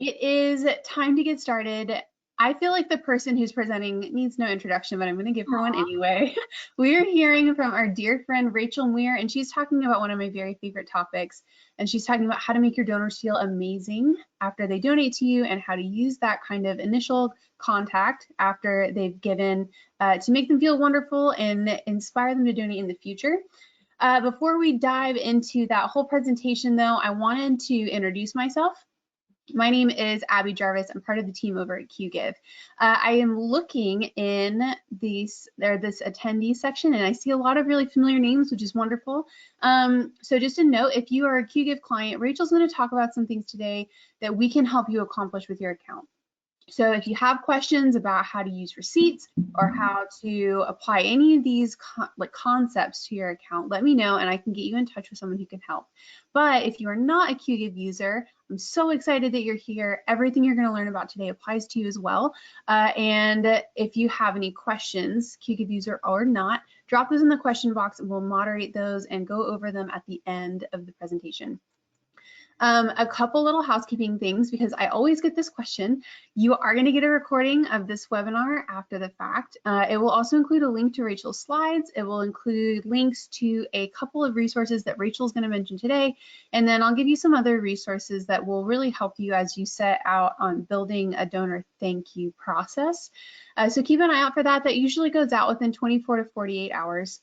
It is time to get started. I feel like the person who's presenting needs no introduction, but I'm going to give her one anyway. We're hearing from our dear friend Rachel Muir, and she's talking about one of my very favorite topics. And she's talking about how to make your donors feel amazing after they donate to you and how to use that kind of initial contact after they've given to make them feel wonderful and inspire them to donate in the future. Before we dive into that whole presentation, though, I wanted to introduce myself. My name is Abby Jarvis. I'm part of the team over at QGive. I am looking in this attendee section, and I see a lot of really familiar names, which is wonderful. So just a note, if you are a QGive client, Rachel's going to talk about some things today that we can help you accomplish with your account. So if you have questions about how to use receipts or how to apply any of these concepts to your account, let me know and I can get you in touch with someone who can help. But if you are not a QGive user, I'm so excited that you're here. Everything you're going to learn about today applies to you as well. And if you have any questions, QGive user or not, drop those in the question box and we'll moderate those and go over them at the end of the presentation. A couple little housekeeping things, because I always get this question. You are going to get a recording of this webinar after the fact. It will also include a link to Rachel's slides. It will include links to a couple of resources that Rachel's going to mention today. And then I'll give you some other resources that will really help you as you set out on building a donor thank you process. So keep an eye out for that. That usually goes out within 24 to 48 hours.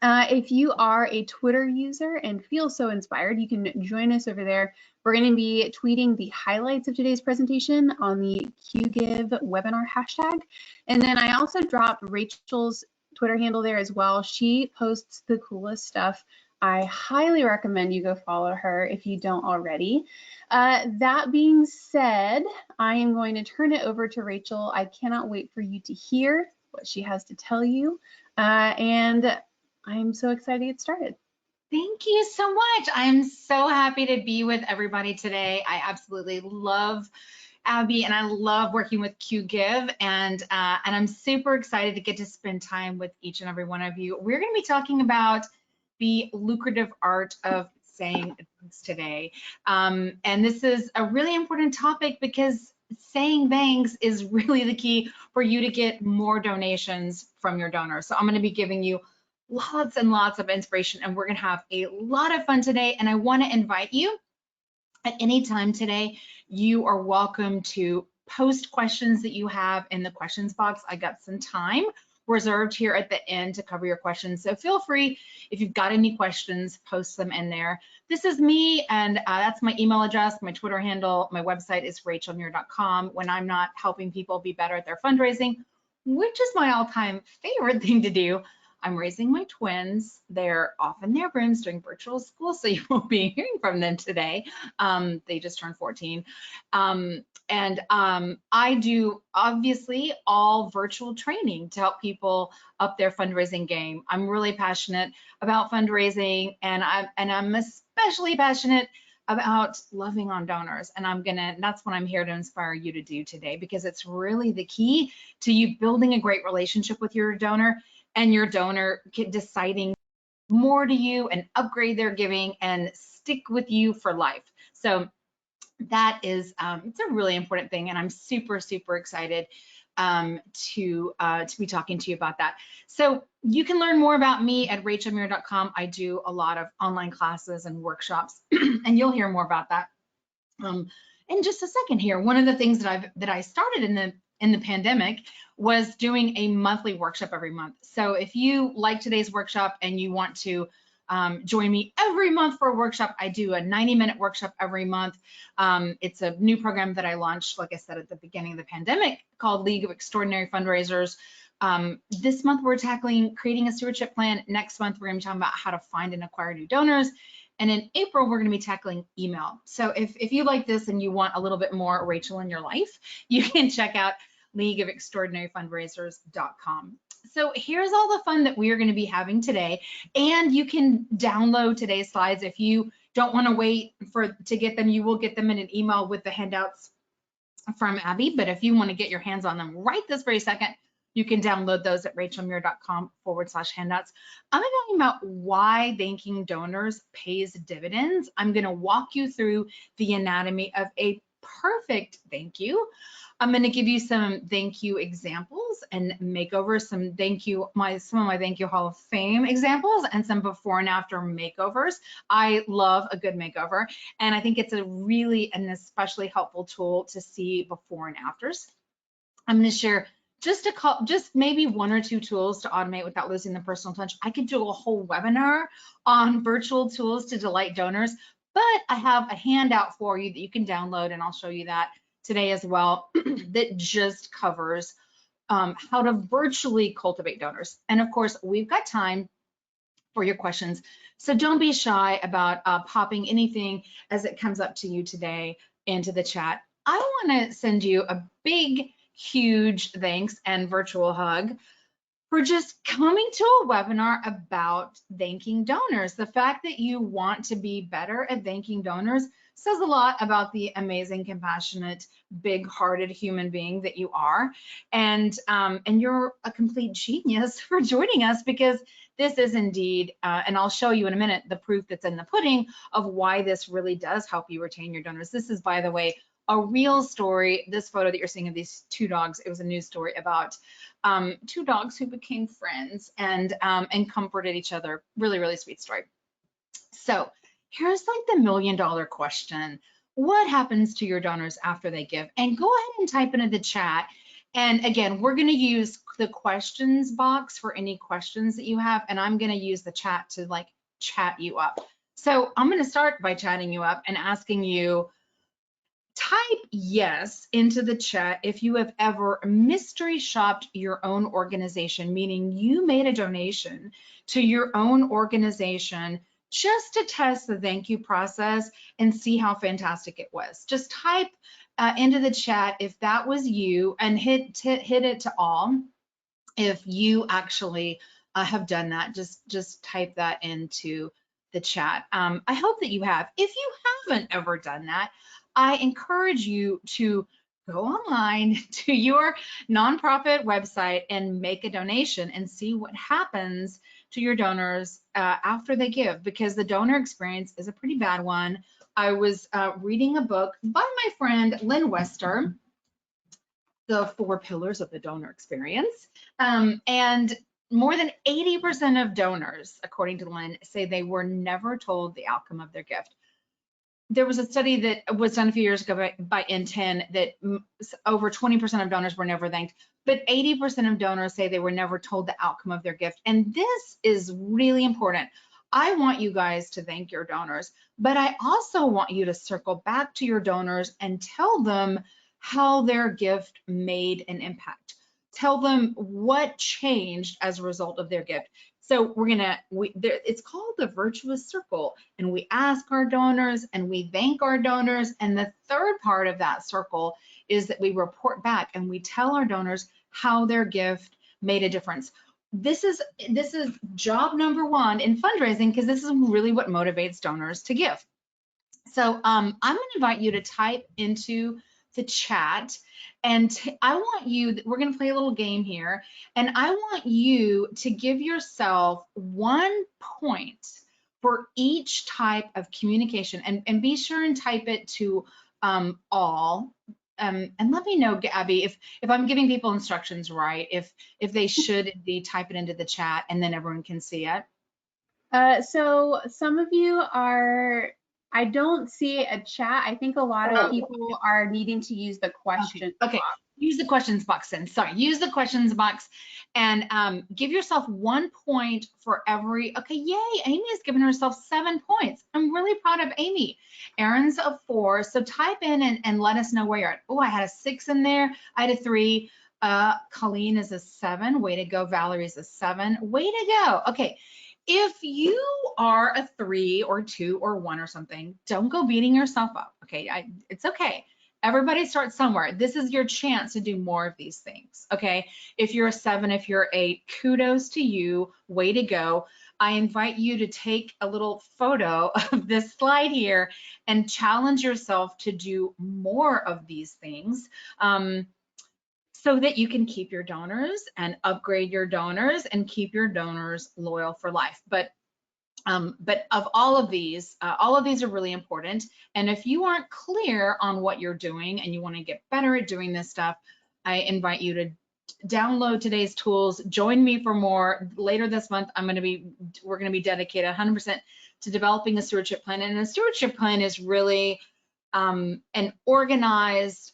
If you are a Twitter user and feel so inspired, you can join us over there. We're going to be tweeting the highlights of today's presentation on the QGive webinar hashtag. And then I also dropped Rachel's Twitter handle there as well. She posts the coolest stuff. I highly recommend you go follow her if you don't already. That being said, I am going to turn it over to Rachel. I cannot wait for you to hear what she has to tell you. And I'm so excited to get started. Thank you so much. I'm so happy to be with everybody today. I absolutely love Abby and I love working with QGive, and I'm super excited to get to spend time with each and every one of you. We're going to be talking about the lucrative art of saying thanks today. And this is a really important topic because saying thanks is really the key for you to get more donations from your donors. So I'm going to be giving you lots and lots of inspiration, and we're going to have a lot of fun today. And I want to invite you at any time today. You are welcome to post questions that you have in the questions box. I got some time reserved here at the end to cover your questions. So feel free, if you've got any questions, post them in there. This is me, and that's my email address, my Twitter handle. My website is rachelmuir.com. When I'm not helping people be better at their fundraising, which is my all-time favorite thing to do, I'm raising my twins. They're off in their rooms doing virtual school, so you won't be hearing from them today. They just turned 14. I do obviously all virtual training to help people up their fundraising game. I'm really passionate about fundraising, and I'm especially passionate about loving on donors, and that's what I'm here to inspire you to do today, because it's really the key to you building a great relationship with your donor, and your donor deciding more to you and upgrade their giving and stick with you for life. So that is, it's a really important thing, and I'm super, super excited to be talking to you about that. So you can learn more about me at rachelmuir.com. I do a lot of online classes and workshops, and you'll hear more about that in just a second here. One of the things that I started in the pandemic was doing a monthly workshop every month. So if you like today's workshop and you want to join me every month for a workshop, I do a 90-minute workshop every month. It's a new program that I launched, like I said, at the beginning of the pandemic, called League of Extraordinary Fundraisers. This month we're tackling creating a stewardship plan. Next month we're going to be talking about how to find and acquire new donors. And in April, we're going to be tackling email. So if you like this and you want a little bit more Rachel in your life, you can check out leagueofextraordinaryfundraisers.com. So here's all the fun that we are going to be having today. And you can download today's slides. If you don't want to wait to get them, you will get them in an email with the handouts from Abby. But if you want to get your hands on them right this very second, you can download those at rachelmuir.com/handouts. I'm talking about why thanking donors pays dividends. I'm going to walk you through the anatomy of a perfect thank you. I'm going to give you some thank you examples and makeovers, some of my thank you Hall of Fame examples, and some before and after makeovers. I love a good makeover, and I think it's a really and especially helpful tool to see before and afters. I'm going to share just maybe one or two tools to automate without losing the personal touch. I could do a whole webinar on virtual tools to delight donors, but I have a handout for you that you can download, and I'll show you that today as well, that just covers how to virtually cultivate donors. And of course, we've got time for your questions. So don't be shy about popping anything as it comes up to you today into the chat. I want to send you a big, huge thanks and virtual hug for just coming to a webinar about thanking donors. The fact that you want to be better at thanking donors says a lot about the amazing, compassionate, big-hearted human being that you are. And you're a complete genius for joining us, because this is indeed, and I'll show you in a minute, the proof that's in the pudding of why this really does help you retain your donors. This is, by the way, a real story. This photo that you're seeing of these two dogs, it was a news story about two dogs who became friends and comforted each other. Really, really sweet story. So here's like the $1 million question. What happens to your donors after they give? And go ahead and type into the chat. And again, we're going to use the questions box for any questions that you have, and I'm going to use the chat to like chat you up. So I'm going to start by chatting you up and asking you, type yes into the chat if you have ever mystery shopped your own organization, meaning you made a donation to your own organization just to test the thank you process and see how fantastic it was. Just type into the chat if that was you, and hit it to all if you actually have done that. Just type that into the chat. I hope that you have. If you haven't ever done that, I encourage you to go online to your nonprofit website and make a donation and see what happens to your donors after they give, because the donor experience is a pretty bad one. I was reading a book by my friend Lynn Wester, The 4 Pillars of the Donor Experience, and more than 80% of donors, according to Lynn, say they were never told the outcome of their gift. There was a study that was done a few years ago by N10 that over 20% of donors were never thanked, but 80% of donors say they were never told the outcome of their gift. And this is really important. I want you guys to thank your donors, but I also want you to circle back to your donors and tell them how their gift made an impact. Tell them what changed as a result of their gift. So it's called the Virtuous Circle, and we ask our donors and we thank our donors. And the third part of that circle is that we report back and we tell our donors how their gift made a difference. This is job number 1 in fundraising, because this is really what motivates donors to give. So I'm going to invite you to type into the chat, and I want you, we're going to play a little game here, and I want you to give yourself 1 point for each type of communication, and be sure and type it to all. And let me know, Gabby, if I'm giving people instructions right, if they should be type it into the chat and then everyone can see it. So some of you are, I don't see a chat. I think a lot of people are needing to use the question box. Use the questions box then. Sorry, use the questions box and give yourself 1 point for every. Okay, yay, Amy has given herself 7 points. I'm really proud of Amy. Erin's a 4, so type in and let us know where you're at. Oh, I had a 6 in there. I had a 3. Colleen is a 7. Way to go. Valerie's a 7. Way to go. Okay. If you are a 3 or 2 or 1 or something, don't go beating yourself up, okay? It's okay. Everybody starts somewhere. This is your chance to do more of these things, okay? If you're a 7, if you're 8, kudos to you. Way to go. I invite you to take a little photo of this slide here and challenge yourself to do more of these things. So that you can keep your donors and upgrade your donors and keep your donors loyal for life. But But of all of these are really important. And if you aren't clear on what you're doing and you want to get better at doing this stuff, I invite you to download today's tools. Join me for more. Later this month, we're going to be dedicated 100% to developing a stewardship plan. And a stewardship plan is really an organized,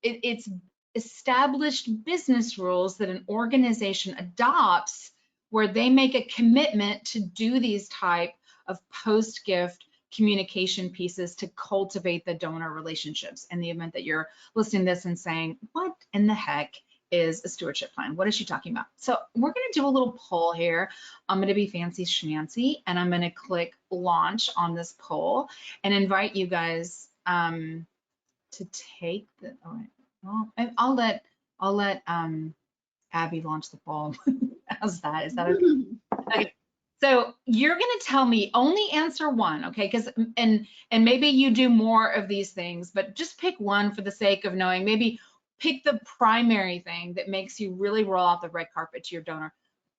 it's established business rules that an organization adopts, where they make a commitment to do these type of post-gift communication pieces to cultivate the donor relationships. In the event that you're listening to this and saying, what in the heck is a stewardship plan? What is she talking about? So we're going to do a little poll here. I'm going to be fancy schmancy, and I'm going to click launch on this poll and invite you guys to take the, all right, well, I'll let Abby launch the poll. How's that? Is that okay? Okay. So you're going to tell me only answer one, okay? Because and maybe you do more of these things, but just pick one for the sake of knowing. Maybe pick the primary thing that makes you really roll out the red carpet to your donor.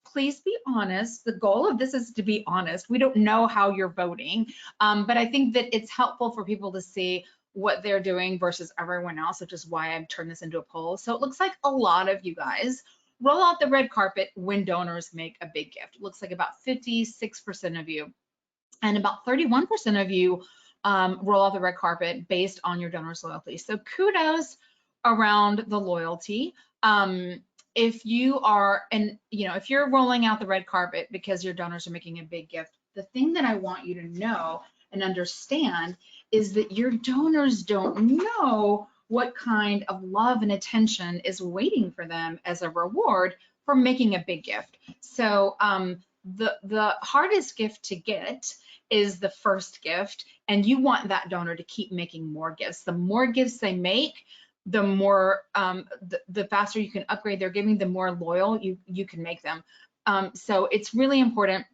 Please be honest. The goal of this is to be honest. We don't know how you're voting, but I think that it's helpful for people to see what they're doing versus everyone else, which is why I've turned this into a poll. So it looks like a lot of you guys roll out the red carpet when donors make a big gift. It looks like about 56% of you, and about 31% of you roll out the red carpet based on your donor's loyalty. So kudos around the loyalty. If you are, and if you're rolling out the red carpet because your donors are making a big gift, the thing that I want you to know and understand is that your donors don't know what kind of love and attention is waiting for them as a reward for making a big gift. So the hardest gift to get is the first gift, and you want that donor to keep making more gifts. The more gifts they make, the more the faster you can upgrade their giving, the more loyal you can make them. So it's really important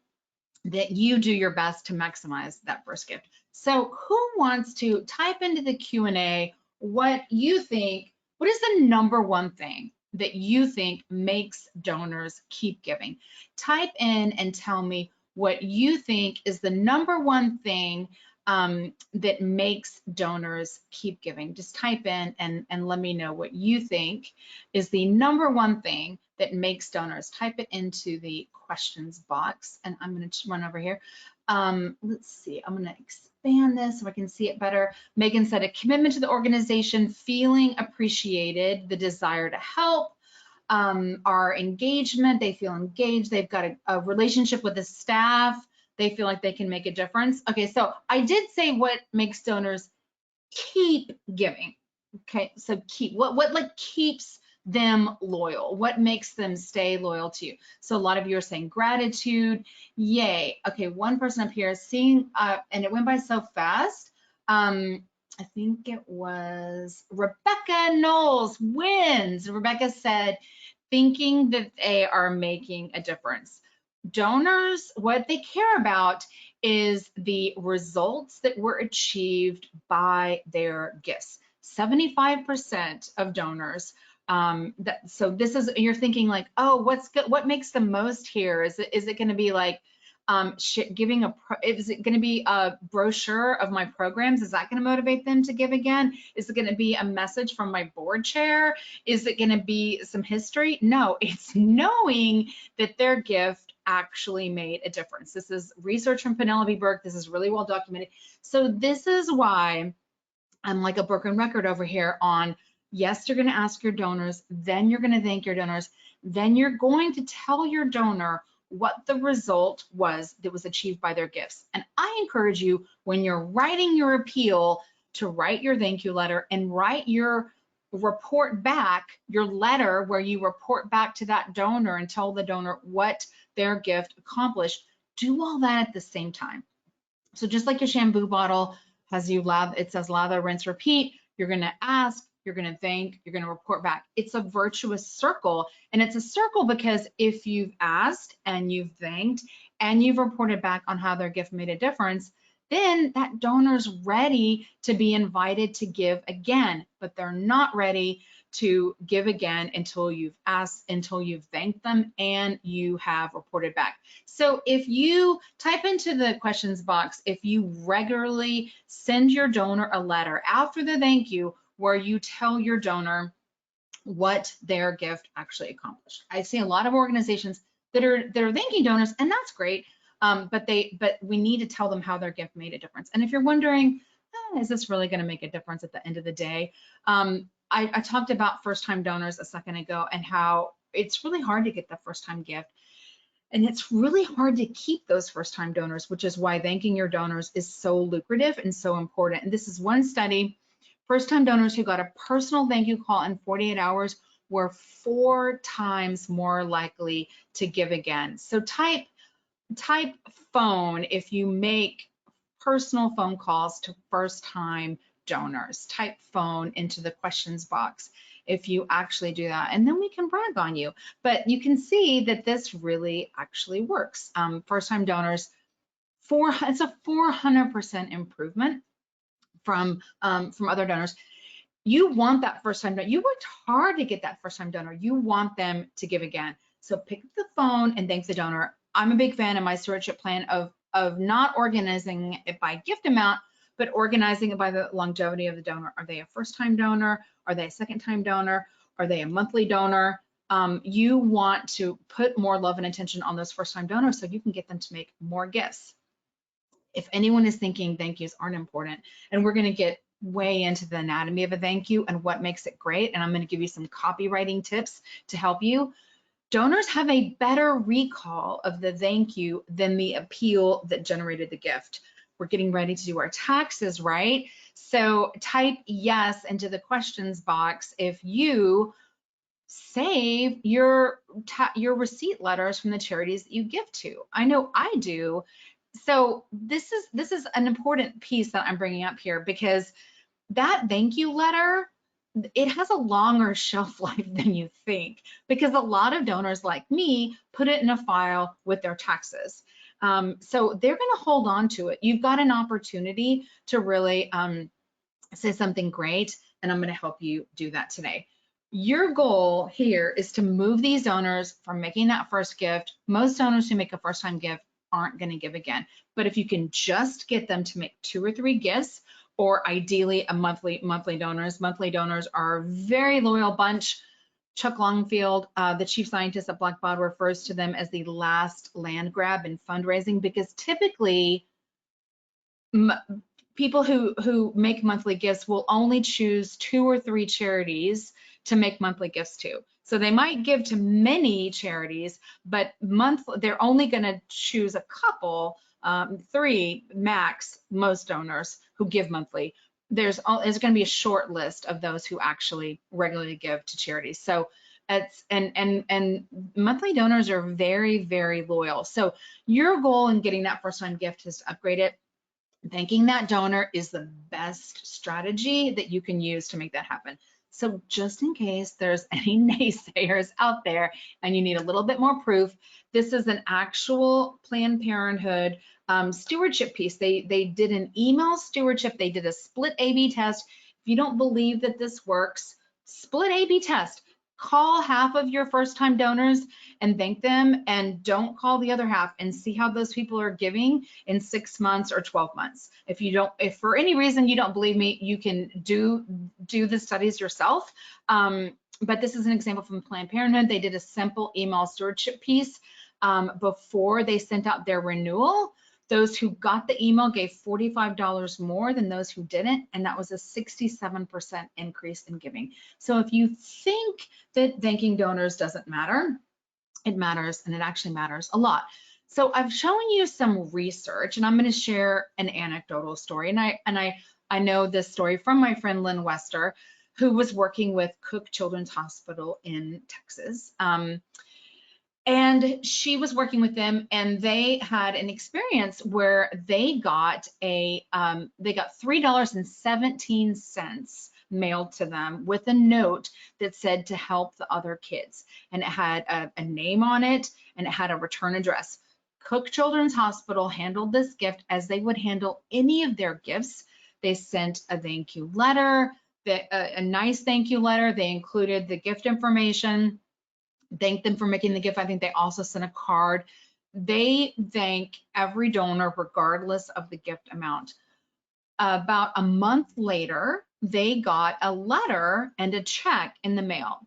that you do your best to maximize that first gift. So who wants to type into the Q&A what you think, what is the number one thing that you think makes donors keep giving? Type in and tell me what you think is the number one thing that makes donors keep giving. Just type in and let me know what you think is the number one thing that makes donors. Type it into the questions box, and I'm going to run over here. Let's see, I'm going to expand this so I can see it better. Megan said a commitment to the organization, feeling appreciated, the desire to help, our engagement, they feel engaged, they've got a relationship with the staff, they feel like they can make a difference. Okay, so I did say what makes donors keep giving. Okay, so what like keeps them loyal? What makes them stay loyal to you? So a lot of you are saying gratitude. Yay. Okay, one person up here is seeing, and it went by so fast. I think it was Rebecca Knowles wins. Rebecca said, thinking that they are making a difference. Donors, what they care about is the results that were achieved by their gifts. 75% of donors, so this is, you're thinking like, oh, what's good, what makes the most here? Is it going to be like giving is it going to be a brochure of my programs? Is that going to motivate them to give again? Is it going to be a message from my board chair? Is it going to be some history? No, it's knowing that their gift actually made a difference. This is research from Penelope Burke. This is really well documented. So this is why I'm like a broken record over here on, yes, you're going to ask your donors, then you're going to thank your donors, then you're going to tell your donor what the result was that was achieved by their gifts. And I encourage you, when you're writing your appeal, to write your thank you letter and write your report back, your letter where you report back to that donor and tell the donor what their gift accomplished. Do all that at the same time. So just like your shampoo bottle has it says lather, rinse, repeat, you're going to ask, you're going to thank, you're going to report back. It's a virtuous circle. And it's a circle because if you've asked and you've thanked and you've reported back on how their gift made a difference, then that donor's ready to be invited to give again, but they're not ready to give again until you've asked, until you've thanked them and you have reported back. So if you type into the questions box, if you regularly send your donor a letter after the thank you where you tell your donor what their gift actually accomplished. I see a lot of organizations that are thanking donors, and that's great. But we need to tell them how their gift made a difference. And if you're wondering, is this really going to make a difference at the end of the day? I talked about first-time donors a second ago and how it's really hard to get the first-time gift. And it's really hard to keep those first-time donors, which is why thanking your donors is so lucrative and so important. And this is one study. First-time donors who got a personal thank you call in 48 hours were 4 times more likely to give again. So type phone if you make personal phone calls to first-time donors. Type phone into the questions box if you actually do that, and then we can brag on you. But you can see that this really actually works. First-time donors, it's a 400% improvement from other donors. You want that first-time donor. You worked hard to get that first-time donor. You want them to give again. So pick up the phone and thank the donor. I'm a big fan of my stewardship plan of not organizing it by gift amount, but organizing it by the longevity of the donor. Are they a first-time donor? Are they a second-time donor? Are they a monthly donor? You want to put more love and attention on those first-time donors so you can get them to make more gifts. If anyone is thinking thank yous aren't important, and we're going to get way into the anatomy of a thank you and what makes it great, and I'm going to give you some copywriting tips to help you. Donors have a better recall of the thank you than the appeal that generated the gift. We're getting ready to do our taxes, right? So type yes into the questions box if you save your receipt letters from the charities that you give to. I know I do. So this is an important piece that I'm bringing up here, because that thank you letter, it has a longer shelf life than you think, because a lot of donors like me put it in a file with their taxes. So they're going to hold on to it. You've got an opportunity to really say something great, and I'm going to help you do that today. Your goal here is to move these donors from making that first gift. Most donors who make a first-time gift aren't going to give again, but if you can just get them to make 2 or 3 gifts, or ideally a monthly donors. Monthly donors are a very loyal bunch. Chuck Longfield, the chief scientist at Blackbaud, refers to them as the last land grab in fundraising, because typically people who make monthly gifts will only choose 2 or 3 charities to make monthly gifts to. So they might give to many charities, but they're only going to choose a couple, 3 max, most donors who give monthly. There's going to be a short list of those who actually regularly give to charities. So it's and monthly donors are very, very loyal. So your goal in getting that first-time gift is to upgrade it. Thanking that donor is the best strategy that you can use to make that happen. So just in case there's any naysayers out there and you need a little bit more proof, this is an actual Planned Parenthood stewardship piece. They did an email stewardship. They did a split A/B test. If you don't believe that this works, split A/B test. Call half of your first-time donors and thank them, and don't call the other half, and see how those people are giving in 6 months or 12 months. If for any reason you don't believe me, you can do the studies yourself. But this is an example from Planned Parenthood. They did a simple email stewardship piece before they sent out their renewal. Those who got the email gave $45 more than those who didn't, and that was a 67% increase in giving. So if you think that thanking donors doesn't matter, it matters, and it actually matters a lot. So I've shown you some research, and I'm going to share an anecdotal story. And I know this story from my friend Lynn Wester, who was working with Cook Children's Hospital in Texas. And she was working with them, and they had an experience where they got $3.17 mailed to them with a note that said to help the other kids, and it had a name on it, and it had a return address. Cook Children's Hospital handled this gift as they would handle any of their gifts. They sent a thank you letter. a nice thank you letter. They included the gift information, thanked them for making the gift. I think they also sent a card. They thank every donor regardless of the gift amount. About a month later, they got a letter and a check in the mail.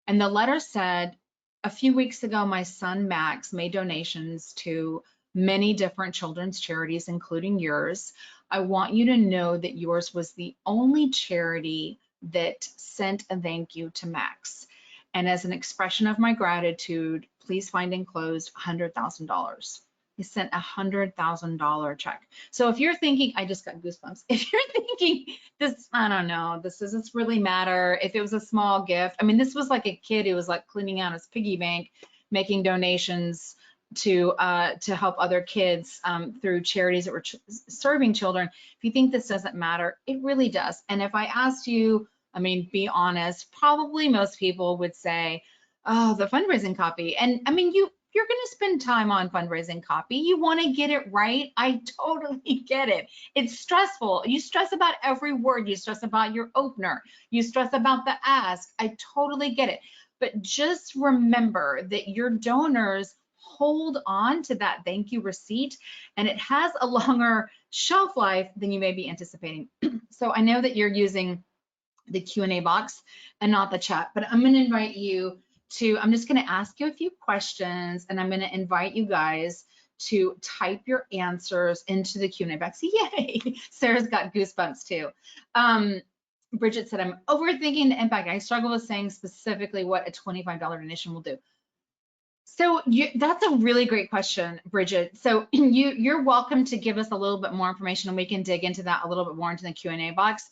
And the letter said, a few weeks ago, my son Max made donations to many different children's charities, including yours. I want you to know that yours was the only charity that sent a thank you to Max. And as an expression of my gratitude, please find enclosed $100,000. He sent $100,000 check. So if you're thinking, I just got goosebumps. If you're thinking this, I don't know, this doesn't really matter. If it was a small gift, I mean, this was like a kid who was like cleaning out his piggy bank, making donations to help other kids through charities that were serving children. If you think this doesn't matter, it really does. And if I asked you, I mean, be honest, probably most people would say, oh, the fundraising copy. And I mean, you're going to spend time on fundraising copy. You want to get it right. I totally get it. It's stressful. You stress about every word. You stress about your opener. You stress about the ask. I totally get it. But just remember that your donors hold on to that thank you receipt, and it has a longer shelf life than you may be anticipating. So I know that you're using the Q&A box and not the chat, but I'm going to invite you to, I'm just going to ask you a few questions, and I'm going to invite you guys to type your answers into the Q&A box. Yay! Sarah's got goosebumps too. Bridget said, I'm overthinking the impact. I struggle with saying specifically what a $25 donation will do. So that's a really great question, Bridget. So you're welcome to give us a little bit more information, and we can dig into that a little bit more into the Q&A box.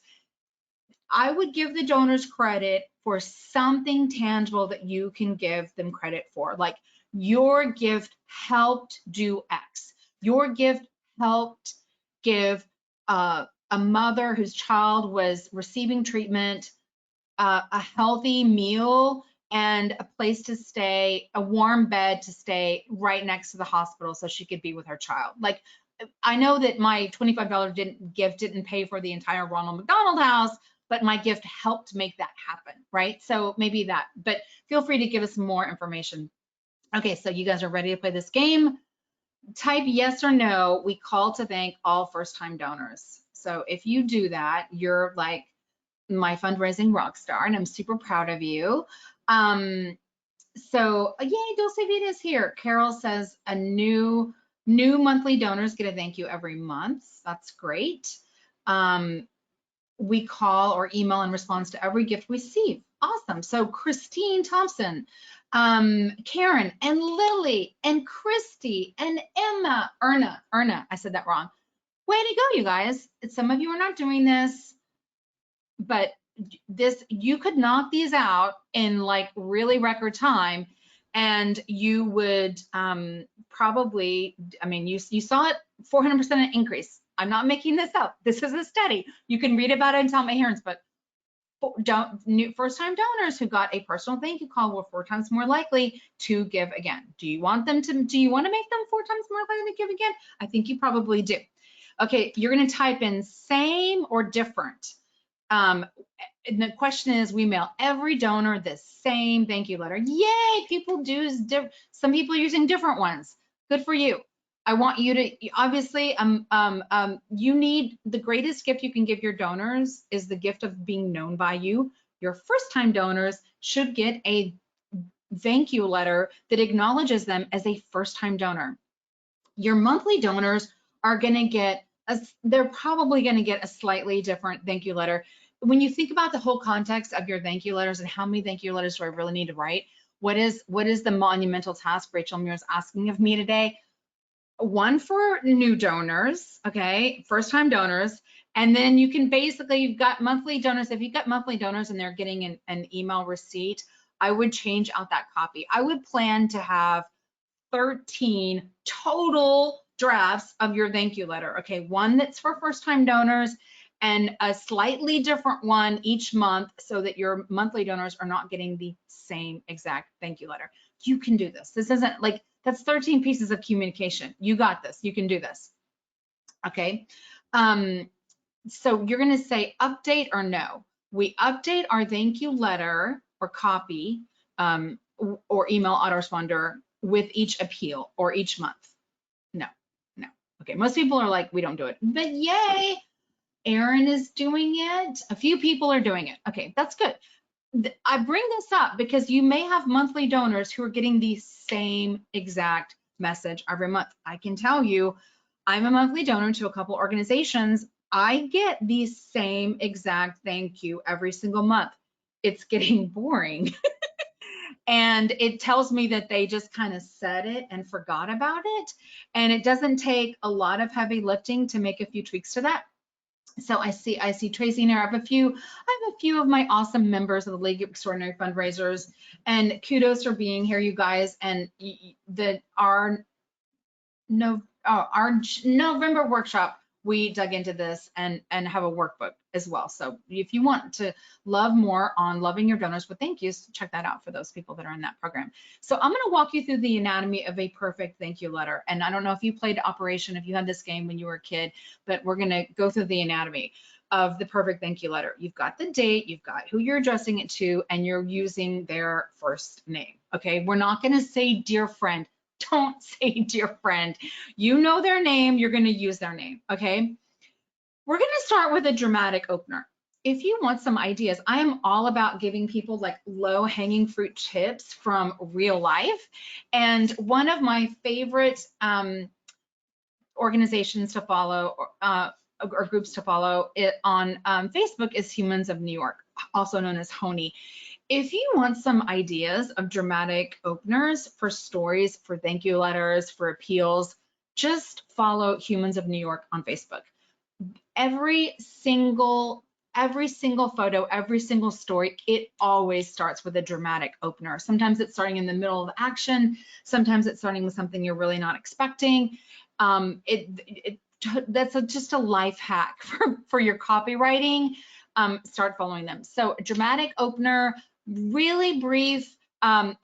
I would give the donors credit for something tangible that you can give them credit for. Like, your gift helped do X. Your gift helped give a mother whose child was receiving treatment a healthy meal and a place to stay, a warm bed to stay right next to the hospital so she could be with her child. Like, I know that my $25 gift didn't pay for the entire Ronald McDonald House, but my gift helped make that happen, right? So maybe that, but feel free to give us more information. Okay, so you guys are ready to play this game? Type yes or no. We call to thank all first-time donors. So if you do that, you're like my fundraising rock star, and I'm super proud of you. So yay, Dulce Vida is here. Carol says a new monthly donors get a thank you every month. That's great. We call or email in response to every gift we receive. Awesome. So Christine Thompson, Karen and Lily and Christy and Emma, Erna, I said that wrong. Way to go, you guys. Some of you are not doing this, but you could knock these out in like really record time, and you would probably, I mean, you saw it, 400% increase. I'm not making this up. This is a study. You can read about it in Tom Ahern's, but first-time donors who got a personal thank you call were 4 times more likely to give again. Do you want to make them 4 times more likely to give again? I think you probably do. Okay, you're going to type in same or different. And the question is, we mail every donor the same thank you letter. Yay, people do, some people are using different ones. Good for you. I want you to, obviously, you need, the greatest gift you can give your donors is the gift of being known by you. Your first-time donors should get a thank you letter that acknowledges them as a first-time donor. Your monthly donors are gonna get, they're probably gonna get a slightly different thank you letter. When you think about the whole context of your thank you letters and how many thank you letters do I really need to write, what is the monumental task Rachel Muir is asking of me today? One for new donors, okay, first-time donors, and then you can basically, you've got monthly donors. If you've got monthly donors and they're getting an email receipt, I would change out that copy. I would plan to have 13 total drafts of your thank you letter, okay, one that's for first-time donors and a slightly different one each month so that your monthly donors are not getting the same exact thank you letter. You can do this. This isn't like, that's 13 pieces of communication. You got this. You can do this. Okay. So you're going to say update or no. we update our thank you letter or copy or email autoresponder with each appeal or each month. No, no. Okay, most people are like, we don't do it, but yay, Erin is doing it. A few people are doing it. Okay, that's good. I bring this up because you may have monthly donors who are getting the same exact message every month. I can tell you, I'm a monthly donor to a couple organizations. I get the same exact thank you every single month. It's getting boring. And it tells me that they just kind of said it and forgot about it. And it doesn't take a lot of heavy lifting to make a few tweaks to that. So I see Tracy in there. I have a few of my awesome members of the League of Extraordinary Fundraisers, and kudos for being here, you guys. And our November workshop, we dug into this and have a workbook as well. So if you want to love more on loving your donors with thank yous, check that out for those people that are in that program. So I'm going to walk you through the anatomy of a perfect thank you letter. And I don't know if you played Operation, if you had this game when you were a kid, but we're going to go through the anatomy of the perfect thank you letter. You've got the date, you've got who you're addressing it to, and you're using their first name. Okay, we're not going to say dear friend. Don't say dear friend. You know their name, you're going to use their name. Okay, we're going to start with a dramatic opener. If you want some ideas, I am all about giving people like low hanging fruit tips from real life. And one of my favorite organizations to follow or groups to follow on Facebook is Humans of New York, also known as HONY. If you want some ideas of dramatic openers for stories, for thank you letters, for appeals, just follow Humans of New York on Facebook. Every single photo, every single story, it always starts with a dramatic opener. Sometimes it's starting in the middle of action. Sometimes it's starting with something you're really not expecting. That's just a life hack for your copywriting. Start following them. So a dramatic opener, really brief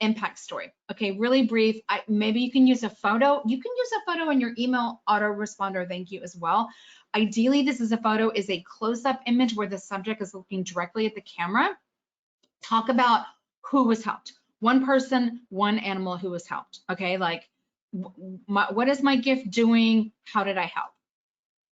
impact story. Okay, really brief. Maybe you can use a photo. You can use a photo in your email autoresponder thank you as well. Ideally, this is a close-up image where the subject is looking directly at the camera. Talk about who was helped. One person, one animal who was helped. Okay, like what is my gift doing? How did I help?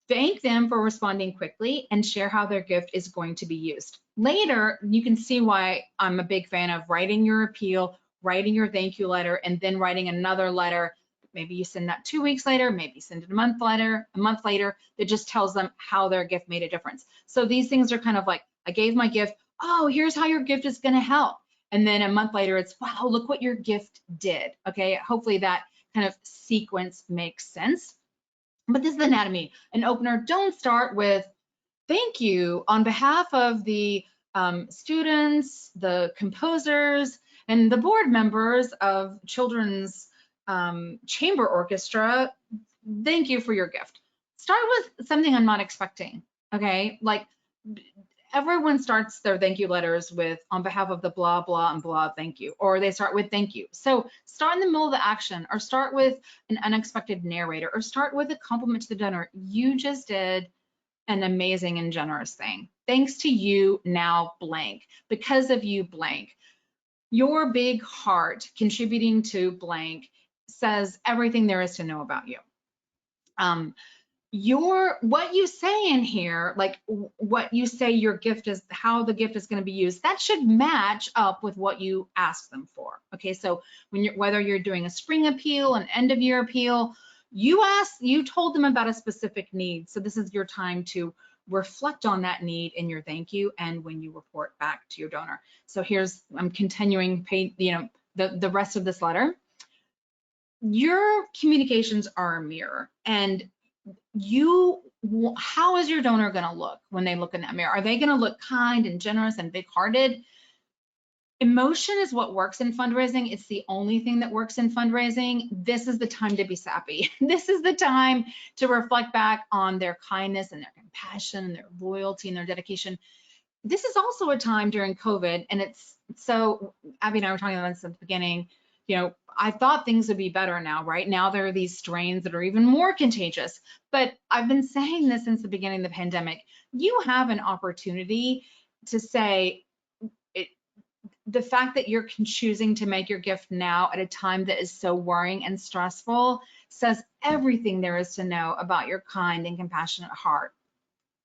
Thank them for responding quickly and share how their gift is going to be used. Later, you can see why I'm a big fan of writing your appeal, writing your thank you letter, and then writing another letter. Maybe you send that 2 weeks later, maybe you send it a month later, that just tells them how their gift made a difference. So these things are kind of like, I gave my gift, oh, here's how your gift is gonna help. And then a month later, it's, wow, look what your gift did. Okay, hopefully that kind of sequence makes sense. But this is the anatomy. An opener, don't start with thank you on behalf of the students, the composers, and the board members of Children's Chamber Orchestra. Thank you for your gift. Start with something I'm not expecting, okay? Like everyone starts their thank you letters with on behalf of the blah, blah, and blah, thank you, or they start with thank you. So start in the middle of the action, or start with an unexpected narrator, or start with a compliment to the donor. You just did an amazing and generous thing. Thanks to you, now blank. Because of you, blank. Your big heart contributing to blank says everything there is to know about you. What you say in here, like what you say your gift is, how the gift is going to be used, that should match up with what you ask them for. Okay, so whether you're doing a spring appeal, an end of year appeal, you told them about a specific need. So this is your time to reflect on that need in your thank you and when you report back to your donor. So I'm continuing, the rest of this letter. Your communications are a mirror, and how is your donor going to look when they look in that mirror? Are they going to look kind and generous and big-hearted? Emotion is what works in fundraising. It's the only thing that works in fundraising. This is the time to be sappy. This is the time to reflect back on their kindness and their compassion and their loyalty and their dedication. This is also a time during COVID, and it's so, Abby and I were talking about this at the beginning, I thought things would be better now, right? Now there are these strains that are even more contagious, but I've been saying this since the beginning of the pandemic. You have an opportunity to say the fact that you're choosing to make your gift now at a time that is so worrying and stressful says everything there is to know about your kind and compassionate heart.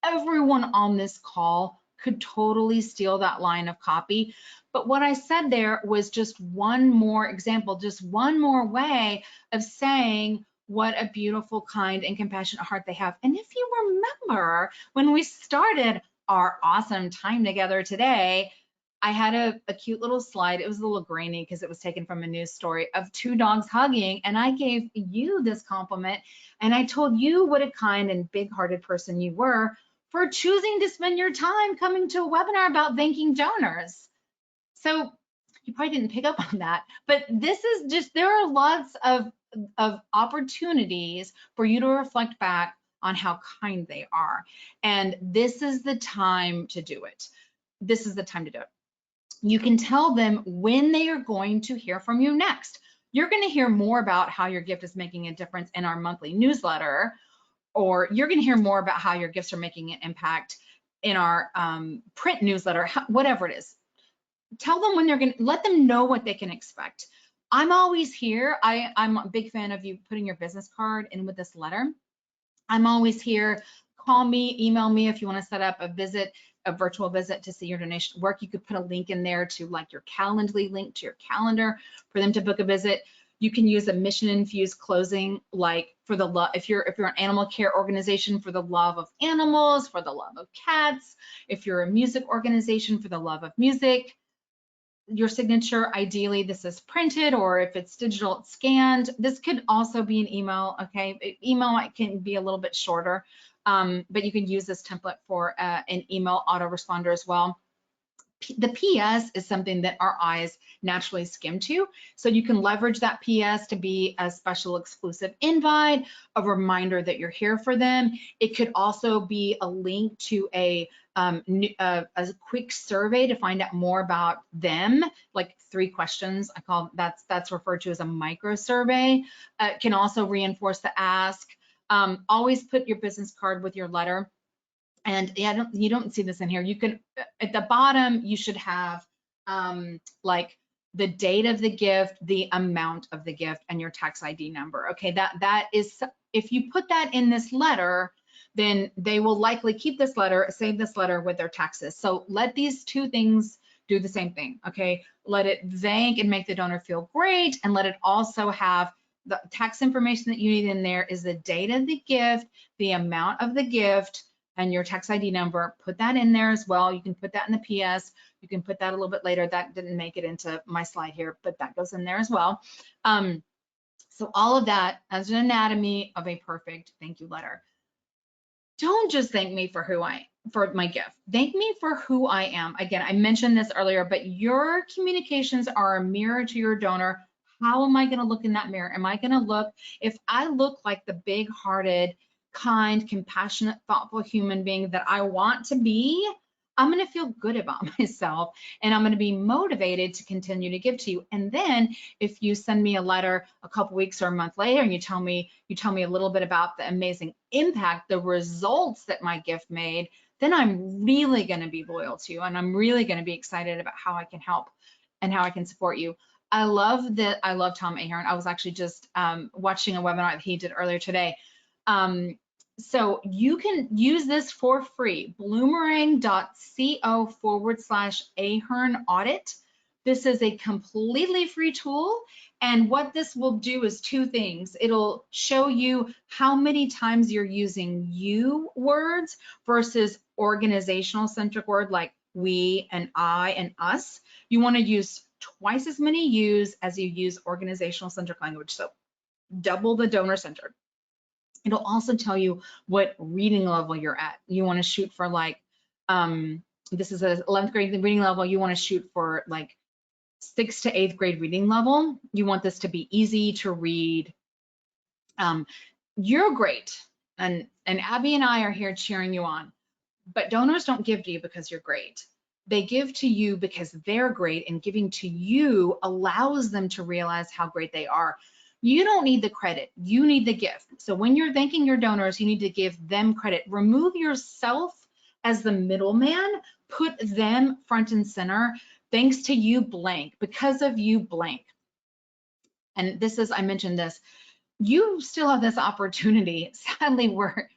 Everyone on this call could totally steal that line of copy. But what I said there was just one more example, just one more way of saying what a beautiful, kind, and compassionate heart they have. And if you remember, when we started our awesome time together today, I had a cute little slide. It was a little grainy because it was taken from a news story of 2 dogs hugging. And I gave you this compliment. And I told you what a kind and big-hearted person you were for choosing to spend your time coming to a webinar about thanking donors. So you probably didn't pick up on that, but this is just, there are lots of opportunities for you to reflect back on how kind they are. And this is the time to do it. This is the time to do it. You can tell them when they are going to hear from you next. You're going to hear more about how your gift is making a difference in our monthly newsletter, or you're going to hear more about how your gifts are making an impact in our print newsletter, whatever it is. Tell them when they're going to, let them know what they can expect. I'm always here. I'm a big fan of you putting your business card in with this letter. I'm always here. Call me, email me if you want to set up a visit, a virtual visit to see your donation work. You could put a link in there to like your Calendly link to your calendar for them to book a visit. You can use a mission infused closing, like for the love, if you're an animal care organization, for the love of animals, for the love of cats. If you're a music organization, for the love of music. Your signature, ideally this is printed, or if it's digital, it's scanned. This could also be an email, okay? Email can be a little bit shorter, but you can use this template for an email autoresponder as well. The PS is something that our eyes naturally skim to. So you can leverage that PS to be a special exclusive invite, a reminder that you're here for them. It could also be a link to a quick survey to find out more about them, like 3 questions. I call that's referred to as a micro survey. Can also reinforce the ask. Always put your business card with your letter. And yeah, you don't see this in here. You can, at the bottom, you should have like the date of the gift, the amount of the gift, and your tax ID number. Okay, that is, if you put that in this letter, then they will likely keep this letter, save this letter with their taxes. So let these 2 things do the same thing, okay? Let it thank and make the donor feel great, and let it also have the tax information that you need in there is the date of the gift, the amount of the gift, and your tax ID number. Put that in there as well. You can put that in the PS. You can put that a little bit later. That didn't make it into my slide here, but that goes in there as well. So all of that as an anatomy of a perfect thank you letter. Don't just thank me for for my gift. Thank me for who I am. Again, I mentioned this earlier, but your communications are a mirror to your donor. How am I going to look in that mirror? Am I going to look, if I look like the big-hearted, kind, compassionate, thoughtful human being that I want to be, I'm going to feel good about myself, and I'm going to be motivated to continue to give to you. And then if you send me a letter a couple weeks or a month later and you tell me a little bit about the amazing impact, the results that my gift made, then I'm really going to be loyal to you, and I'm really going to be excited about how I can help and how I can support you. I love Tom Ahern. I was actually just watching a webinar that he did earlier today. So you can use this for free, bloomerang.co/Ahern audit. This is a completely free tool. And what this will do is 2 things. It'll show you how many times you're using you words versus organizational centric word like we and I and us. You want to use twice as many yous as you use organizational centric language. So double the donor centered. It'll also tell you what reading level you're at. You want to shoot for like, this is an 11th grade reading level. You want to shoot for like 6th to 8th grade reading level. You want this to be easy to read. You're great. And Abby and I are here cheering you on. But donors don't give to you because you're great. They give to you because they're great, and giving to you allows them to realize how great they are. You don't need the credit, you need the gift. So when you're thanking your donors, you need to give them credit. Remove yourself as the middleman, put them front and center. Thanks to you blank, because of you blank. And this is, I mentioned this, you still have this opportunity. Sadly, we're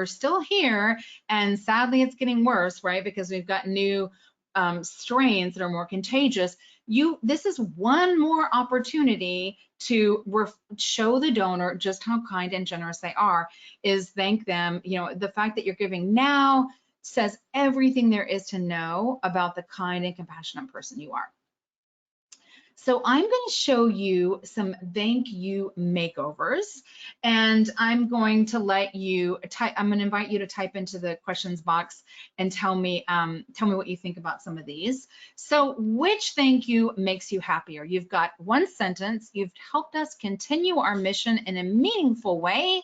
still here, and sadly it's getting worse, right? Because we've got new strains that are more contagious. This is one more opportunity to show the donor just how kind and generous they are, is thank them. You know, the fact that you're giving now says everything there is to know about the kind and compassionate person you are. So I'm going to show you some thank you makeovers, and I'm going to let you type. I'm going to invite you to type into the questions box and tell me what you think about some of these. So which thank you makes you happier? You've got one sentence. You've helped us continue our mission in a meaningful way.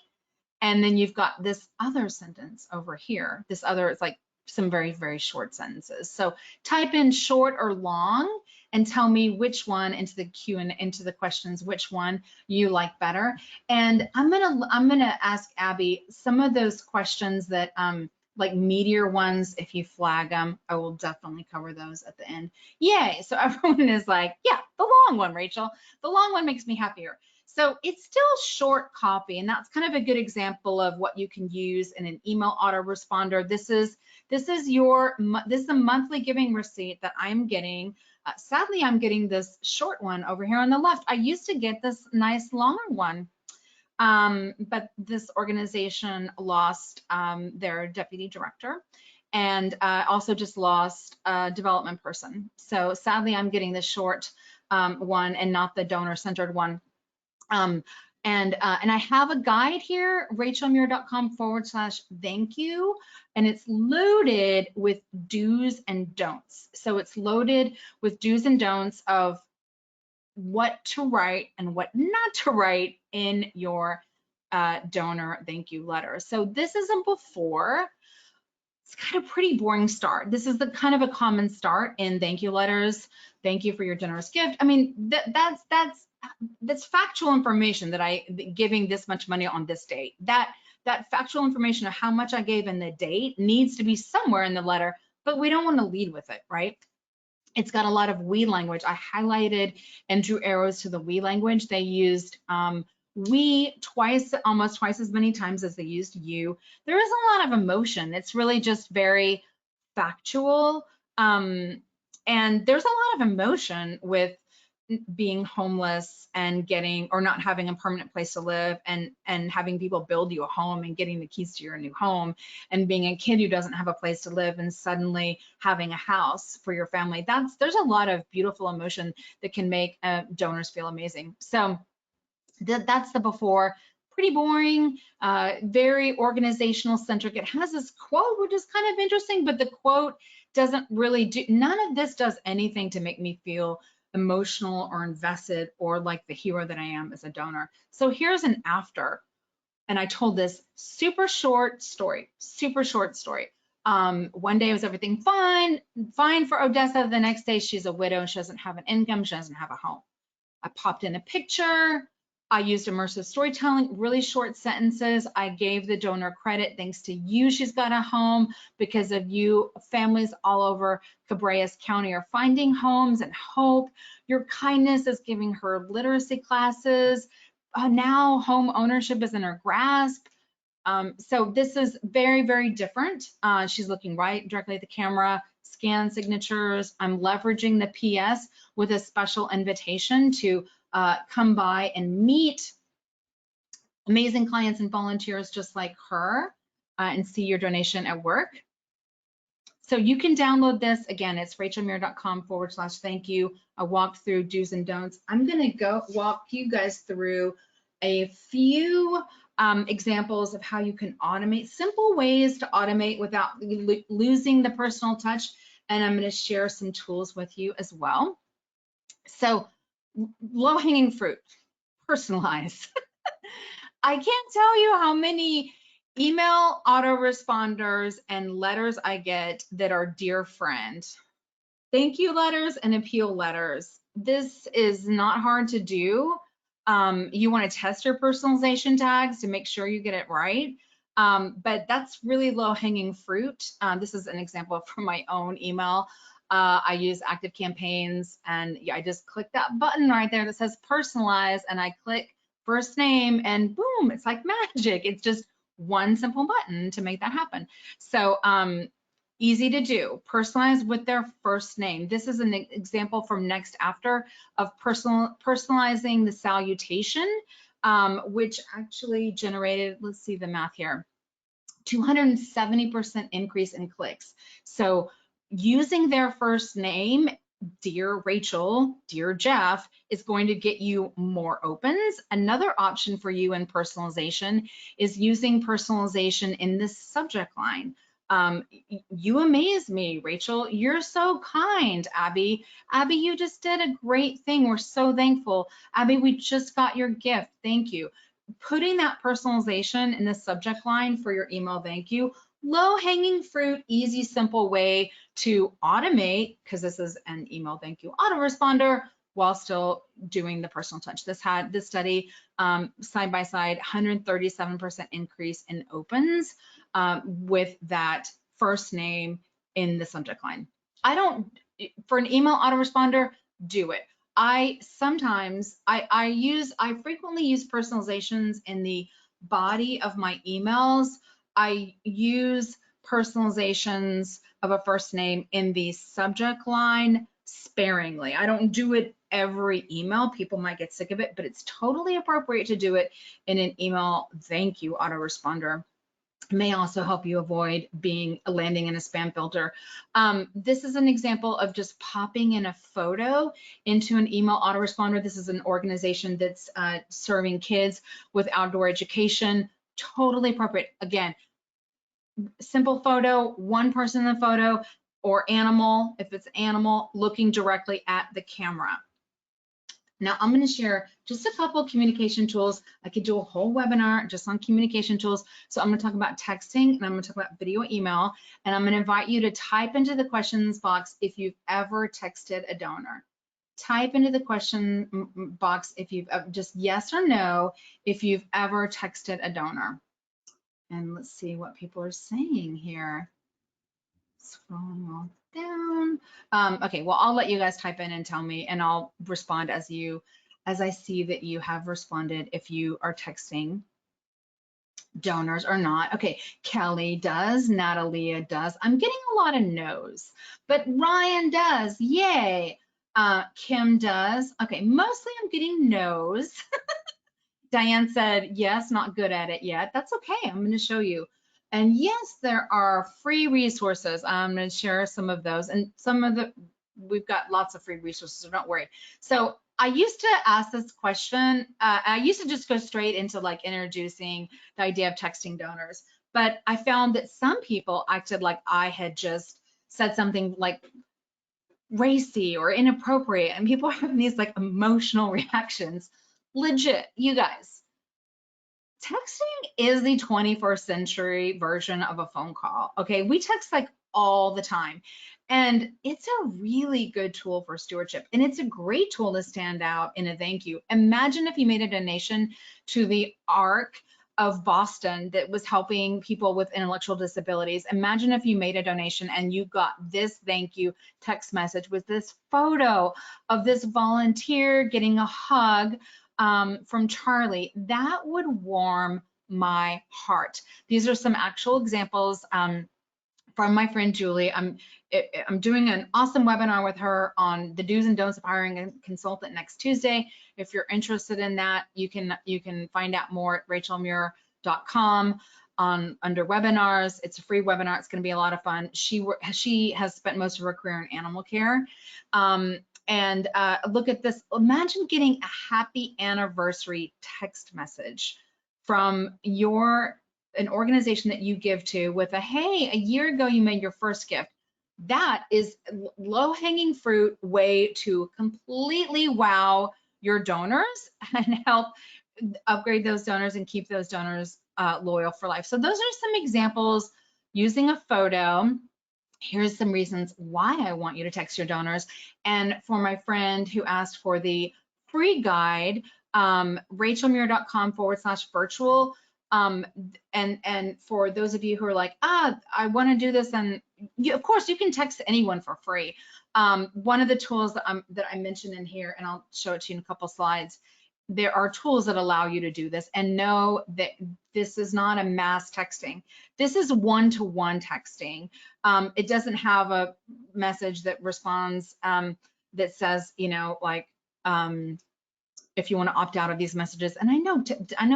And then you've got this other sentence over here. This other, it's like some very, very short sentences. So type in short or long and tell me which one into the Q and into the questions, which one you like better. And I'm gonna ask Abby some of those questions that like meatier ones. If you flag them, I will definitely cover those at the end. Yay! So everyone is like, yeah, the long one, Rachel. The long one makes me happier. So it's still short copy, and that's kind of a good example of what you can use in an email autoresponder. This is the monthly giving receipt that I'm getting. Sadly, I'm getting this short one over here on the left. I used to get this nice longer one, but this organization lost their deputy director, and also just lost a development person. So sadly, I'm getting the short one and not the donor-centered one. And I have a guide here, rachelmuir.com/thank you, and it's loaded with do's and don'ts. So it's loaded with do's and don'ts of what to write and what not to write in your donor thank you letter. So this is a before. It's got a pretty boring start. This is the kind of a common start in thank you letters. Thank you for your generous gift. I mean, that's factual information that giving this much money on this date. That factual information of how much I gave in the date needs to be somewhere in the letter, but we don't want to lead with it, right? It's got a lot of we language. I highlighted and drew arrows to the we language. They used we almost twice as many times as they used you. There is a lot of emotion. It's really just very factual. And there's a lot of emotion with being homeless and getting or not having a permanent place to live, and having people build you a home and getting the keys to your new home, and being a kid who doesn't have a place to live and suddenly having a house for your family. There's a lot of beautiful emotion that can make donors feel amazing. So that's the before. Pretty boring, very organizational centric. It has this quote, which is kind of interesting, but the quote doesn't really do, none of this does anything to make me feel emotional or invested or like the hero that I am as a donor. So here's an after, and I told this super short story. One day was everything fine for Odessa. The next day she's a widow, she doesn't have an income, she doesn't have a home. I popped in a picture. I used immersive storytelling, really short sentences. I gave the donor credit. Thanks to you, she's got a home. Because of you, families all over Cabrera County are finding homes and hope. Your kindness is giving her literacy classes. Now home ownership is in her grasp. So this is very, very different. She's looking directly at the camera, scan signatures. I'm leveraging the PS with a special invitation to come by and meet amazing clients and volunteers just like her and see your donation at work. So you can download this. Again, it's rachelmuir.com/thank you. I walked through do's and don'ts. I'm going to walk you guys through a few examples of how you can automate, simple ways to automate without losing the personal touch. And I'm going to share some tools with you as well. So low-hanging fruit, personalize. I can't tell you how many email autoresponders and letters I get that are dear friend. Thank you letters and appeal letters. This is not hard to do. You want to test your personalization tags to make sure you get it right. But that's really low hanging fruit. This is an example from my own email. I use Active Campaigns, and yeah, I just click that button right there that says personalize, and I click first name, and boom, it's like magic. It's just one simple button to make that happen. So easy to do. Personalize with their first name. This is an example from Next After of personalizing the salutation, which actually generated, let's see the math here, 270% increase in clicks. So using their first name, dear Rachel, dear Jeff, is going to get you more opens. Another option for you in personalization is using personalization in this subject line. You amaze me, Rachel. You're so kind, Abby. Abby, you just did a great thing. We're so thankful. Abby, we just got your gift. Thank you. Putting that personalization in the subject line for your email thank you, low hanging fruit, easy, simple way to automate, because this is an email thank you autoresponder while still doing the personal touch. This study side by side, 137% increase in opens with that first name in the subject line. For an email autoresponder, do it. I frequently use personalizations in the body of my emails. I use personalizations of a first name in the subject line sparingly. I don't do it every email. People might get sick of it, but it's totally appropriate to do it in an email thank you autoresponder. May also help you avoid landing in a spam filter. This is an example of just popping in a photo into an email autoresponder. This is an organization that's serving kids with outdoor education. Totally appropriate. Again, simple photo, one person in the photo, or animal, if it's animal, looking directly at the camera. Now I'm going to share just a couple of communication tools. I could do a whole webinar just on communication tools. So I'm going to talk about texting, and I'm going to talk about video email, and I'm going to invite you to type into the questions box if you've ever texted a donor. Type into the question box if you've just yes or no if you've ever texted a donor. And let's see what people are saying here. Scrolling all down. Okay, well, I'll let you guys type in and tell me, and I'll respond as I see that you have responded if you are texting donors or not. Okay, Kelly does, Natalia does. I'm getting a lot of no's, but Ryan does, yay. Kim does. Okay, mostly I'm getting no's. Diane said, yes, not good at it yet. That's okay, I'm gonna show you. And yes, there are free resources. I'm going to share some of those, and we've got lots of free resources, so don't worry. So I used to ask this question. I used to just go straight into like introducing the idea of texting donors, but I found that some people acted like I had just said something like racy or inappropriate, and people are having these like emotional reactions. Legit, you guys. Texting is the 21st century version of a phone call. Okay, we text like all the time, and it's a really good tool for stewardship, and it's a great tool to stand out in a thank you. Imagine if you made a donation to the ARC of Boston that was helping people with intellectual disabilities. Imagine if you made a donation and you got this thank you text message with this photo of this volunteer getting a hug from Charlie. That would warm my heart. These are some actual examples from my friend Julie. I'm doing an awesome webinar with her on the do's and don'ts of hiring a consultant next Tuesday. If you're interested in that, you can find out more at rachelmuir.com under webinars. It's a free webinar. It's going to be a lot of fun. She has spent most of her career in animal care. And look at this. Imagine getting a happy anniversary text message from an organization that you give to with a, hey, a year ago you made your first gift. That is low-hanging fruit way to completely wow your donors and help upgrade those donors and keep those donors loyal for life. So those are some examples using a photo. Here's some reasons why I want you to text your donors. And for my friend who asked for the free guide, rachelmuir.com/virtual. And for those of you who are like, I want to do this, and of course you can text anyone for free. One of the tools that I mentioned in here, and I'll show it to you in a couple slides, there are tools that allow you to do this, and know that this is not a mass texting. This is one-to-one texting. It doesn't have a message that responds that says, you know, like, if you want to opt out of these messages. And I know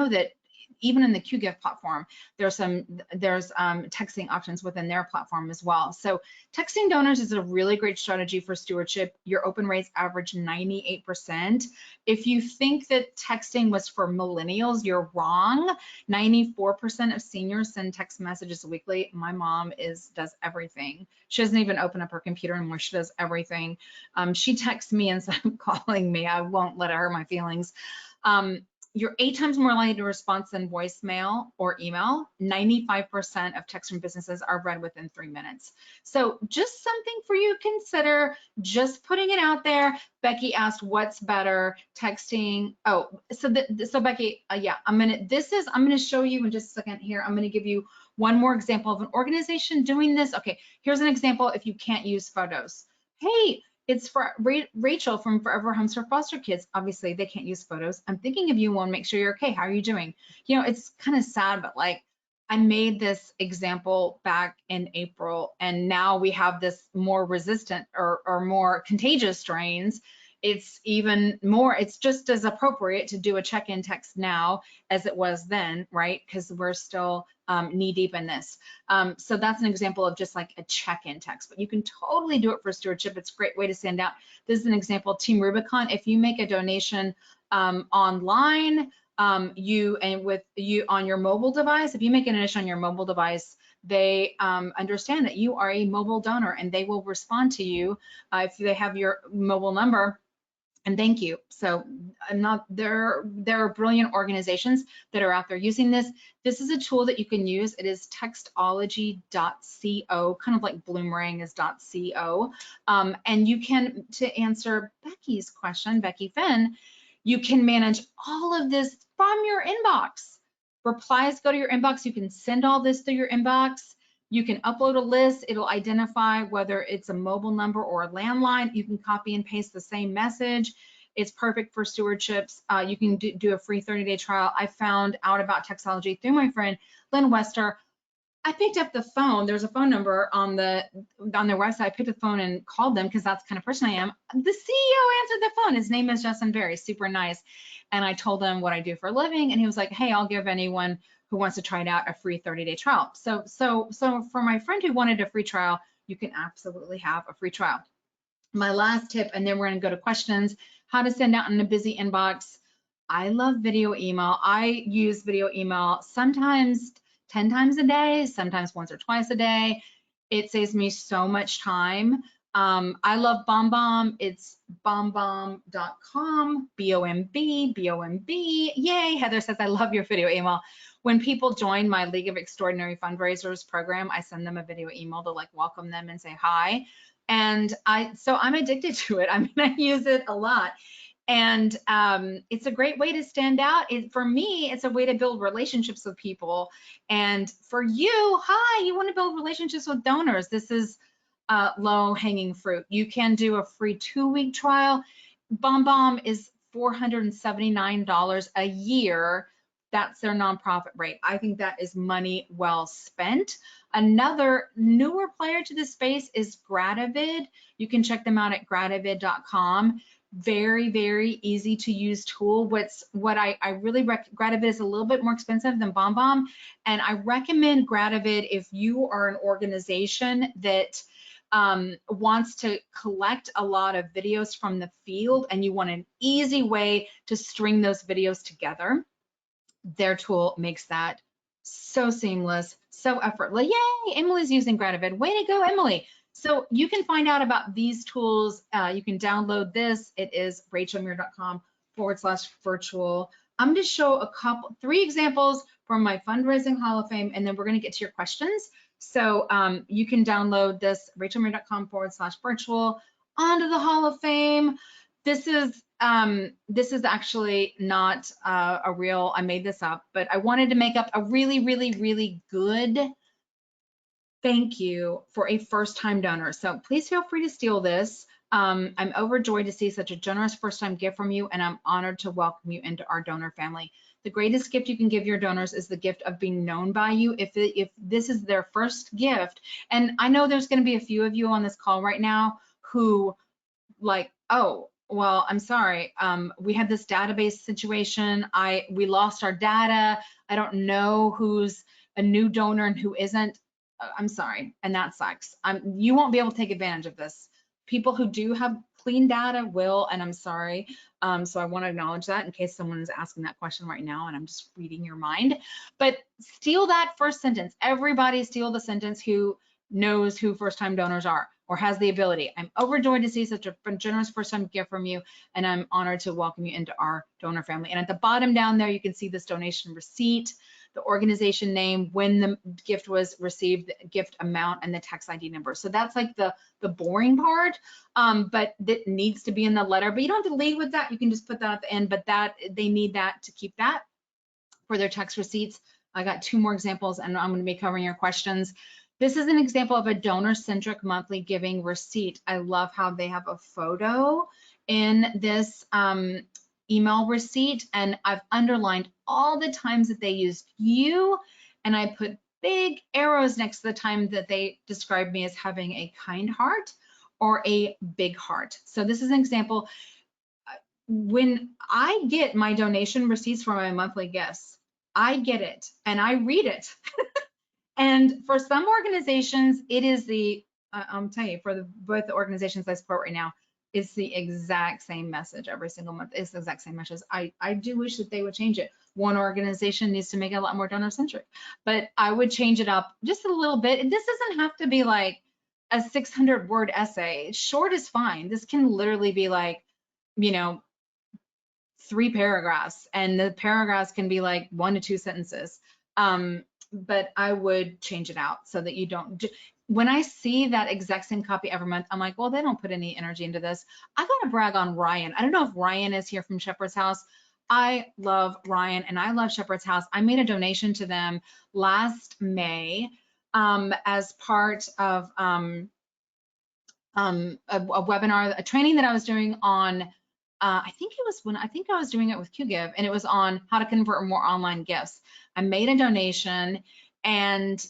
that even in the QGIF platform, there's texting options within their platform as well. So texting donors is a really great strategy for stewardship. Your open rates average 98%. If you think that texting was for millennials, you're wrong. 94% of seniors send text messages weekly. My mom does everything. She doesn't even open up her computer anymore. She does everything. She texts me instead of calling me. I won't let it hurt my feelings. You're 8 times more likely to respond than voicemail or email. 95% of texts from businesses are read within 3 minutes. So just something for you to consider, just putting it out there. Becky asked, what's better, texting? Oh, so Becky, yeah, I'm gonna show you in just a second here. I'm gonna give you one more example of an organization doing this. Okay, here's an example if you can't use photos. Hey, it's for Rachel from Forever Homes for Foster Kids. Obviously, they can't use photos. I'm thinking of you, want to make sure you're okay. How are you doing? You know, it's kind of sad, but like, I made this example back in April, and now we have this more resistant or more contagious strains. It's even more, it's just as appropriate to do a check-in text now as it was then, right? Because we're still knee deep in this. So that's an example of just like a check-in text, but you can totally do it for stewardship. It's a great way to stand out. This is an example, Team Rubicon. If you make a donation online, on your mobile device, if you make a donation on your mobile device, they understand that you are a mobile donor, and they will respond to you if they have your mobile number. And thank you. So there are brilliant organizations that are out there using this. This is a tool that you can use. It is textology.co, kind of like Bloomerang is .co. And you can, to answer Becky's question, Becky Finn, you can manage all of this from your inbox. Replies go to your inbox. You can send all this through your inbox. You can upload a list. It'll identify whether it's a mobile number or a landline. You can copy and paste the same message. It's perfect for stewardships. You can do a free 30-day trial. I found out about Textology through my friend Lynn Wester. I picked up the phone. There's a phone number on their website. I picked up the phone and called them because that's the kind of person I am. The CEO answered the phone. His name is Justin Berry, super nice. And I told him what I do for a living, and he was like, hey, I'll give anyone who wants to try it out a free 30-day trial. So for my friend who wanted a free trial, you can absolutely have a free trial. My last tip, and then we're going to go to questions, how to send out in a busy inbox. I love video email. I use video email sometimes 10 times a day, sometimes once or twice a day. It saves me so much time. I love BombBomb. It's bombbomb.com, B-O-M-B. Yay, Heather says, I love your video email. When people join my League of Extraordinary Fundraisers program, I send them a video email to like welcome them and say hi. And so I'm addicted to it. I mean, I use it a lot. And it's a great way to stand out. For me, it's a way to build relationships with people. And for you, hi, you want to build relationships with donors. This is low-hanging fruit. You can do a free 2-week trial. BombBomb is $479 a year. That's their nonprofit rate. I think that is money well spent. Another newer player to this space is Grativid. You can check them out at grativid.com. Very, very easy to use tool. Grativid is a little bit more expensive than BombBomb, and I recommend Grativid if you are an organization that wants to collect a lot of videos from the field and you want an easy way to string those videos together. Their tool makes that so seamless, so effortless. Yay, Emily's using Grativid. Way to go, Emily. So you can find out about these tools. You can download this. It is rachelmuir.com/virtual. I'm going to show 3 examples from my Fundraising Hall of Fame, and then we're going to get to your questions. So you can download this, rachelmuir.com/virtual, onto the Hall of Fame. this is actually not a real, I made this up, but I wanted to make up a really, really, really good thank you for a first-time donor. So please feel free to steal this. I'm overjoyed to see such a generous first-time gift from you, and I'm honored to welcome you into our donor family. The greatest gift you can give your donors is the gift of being known by you. If this is their first gift, and I know there's going to be a few of you on this call right now who like, oh, well, I'm sorry, we had this database situation. We lost our data. I don't know who's a new donor and who isn't. I'm sorry, and that sucks. You won't be able to take advantage of this. People who do have clean data will, and I'm sorry. So I want to acknowledge that in case someone is asking that question right now and I'm just reading your mind. But steal that first sentence. Everybody steal the sentence who knows who first-time donors are or has the ability. I'm overjoyed to see such a generous first-time gift from you, and I'm honored to welcome you into our donor family. And at the bottom down there, you can see this donation receipt, the organization name, when the gift was received, the gift amount, and the tax ID number. So that's like the boring part, but that needs to be in the letter. But you don't have to lead with that. You can just put that at the end, but that they need that to keep that for their tax receipts. I got 2 more examples, and I'm going to be covering your questions. This is an example of a donor-centric monthly giving receipt. I love how they have a photo in this email receipt, and I've underlined all the times that they used you, and I put big arrows next to the time that they described me as having a kind heart or a big heart. So this is an example. When I get my donation receipts for my monthly gifts, I get it and I read it. And for some organizations, it is I'm telling you, for both the organizations I support right now, it's the exact same message every single month. It's the exact same message. I do wish that they would change it. One organization needs to make it a lot more donor-centric, but I would change it up just a little bit. This doesn't have to be like a 600-word essay. Short is fine. This can literally be like, 3 paragraphs, and the paragraphs can be like 1 to 2 sentences. But I would change it out so that you don't. When I see that exact same copy every month, I'm like, well, they don't put any energy into this. I gotta brag on Ryan. I don't know if Ryan is here from Shepherd's House. I love Ryan and I love Shepherd's House. I made a donation to them last May as part of a webinar, a training that I was doing on. I think I was doing it with QGive, and it was on how to convert more online gifts. I made a donation, and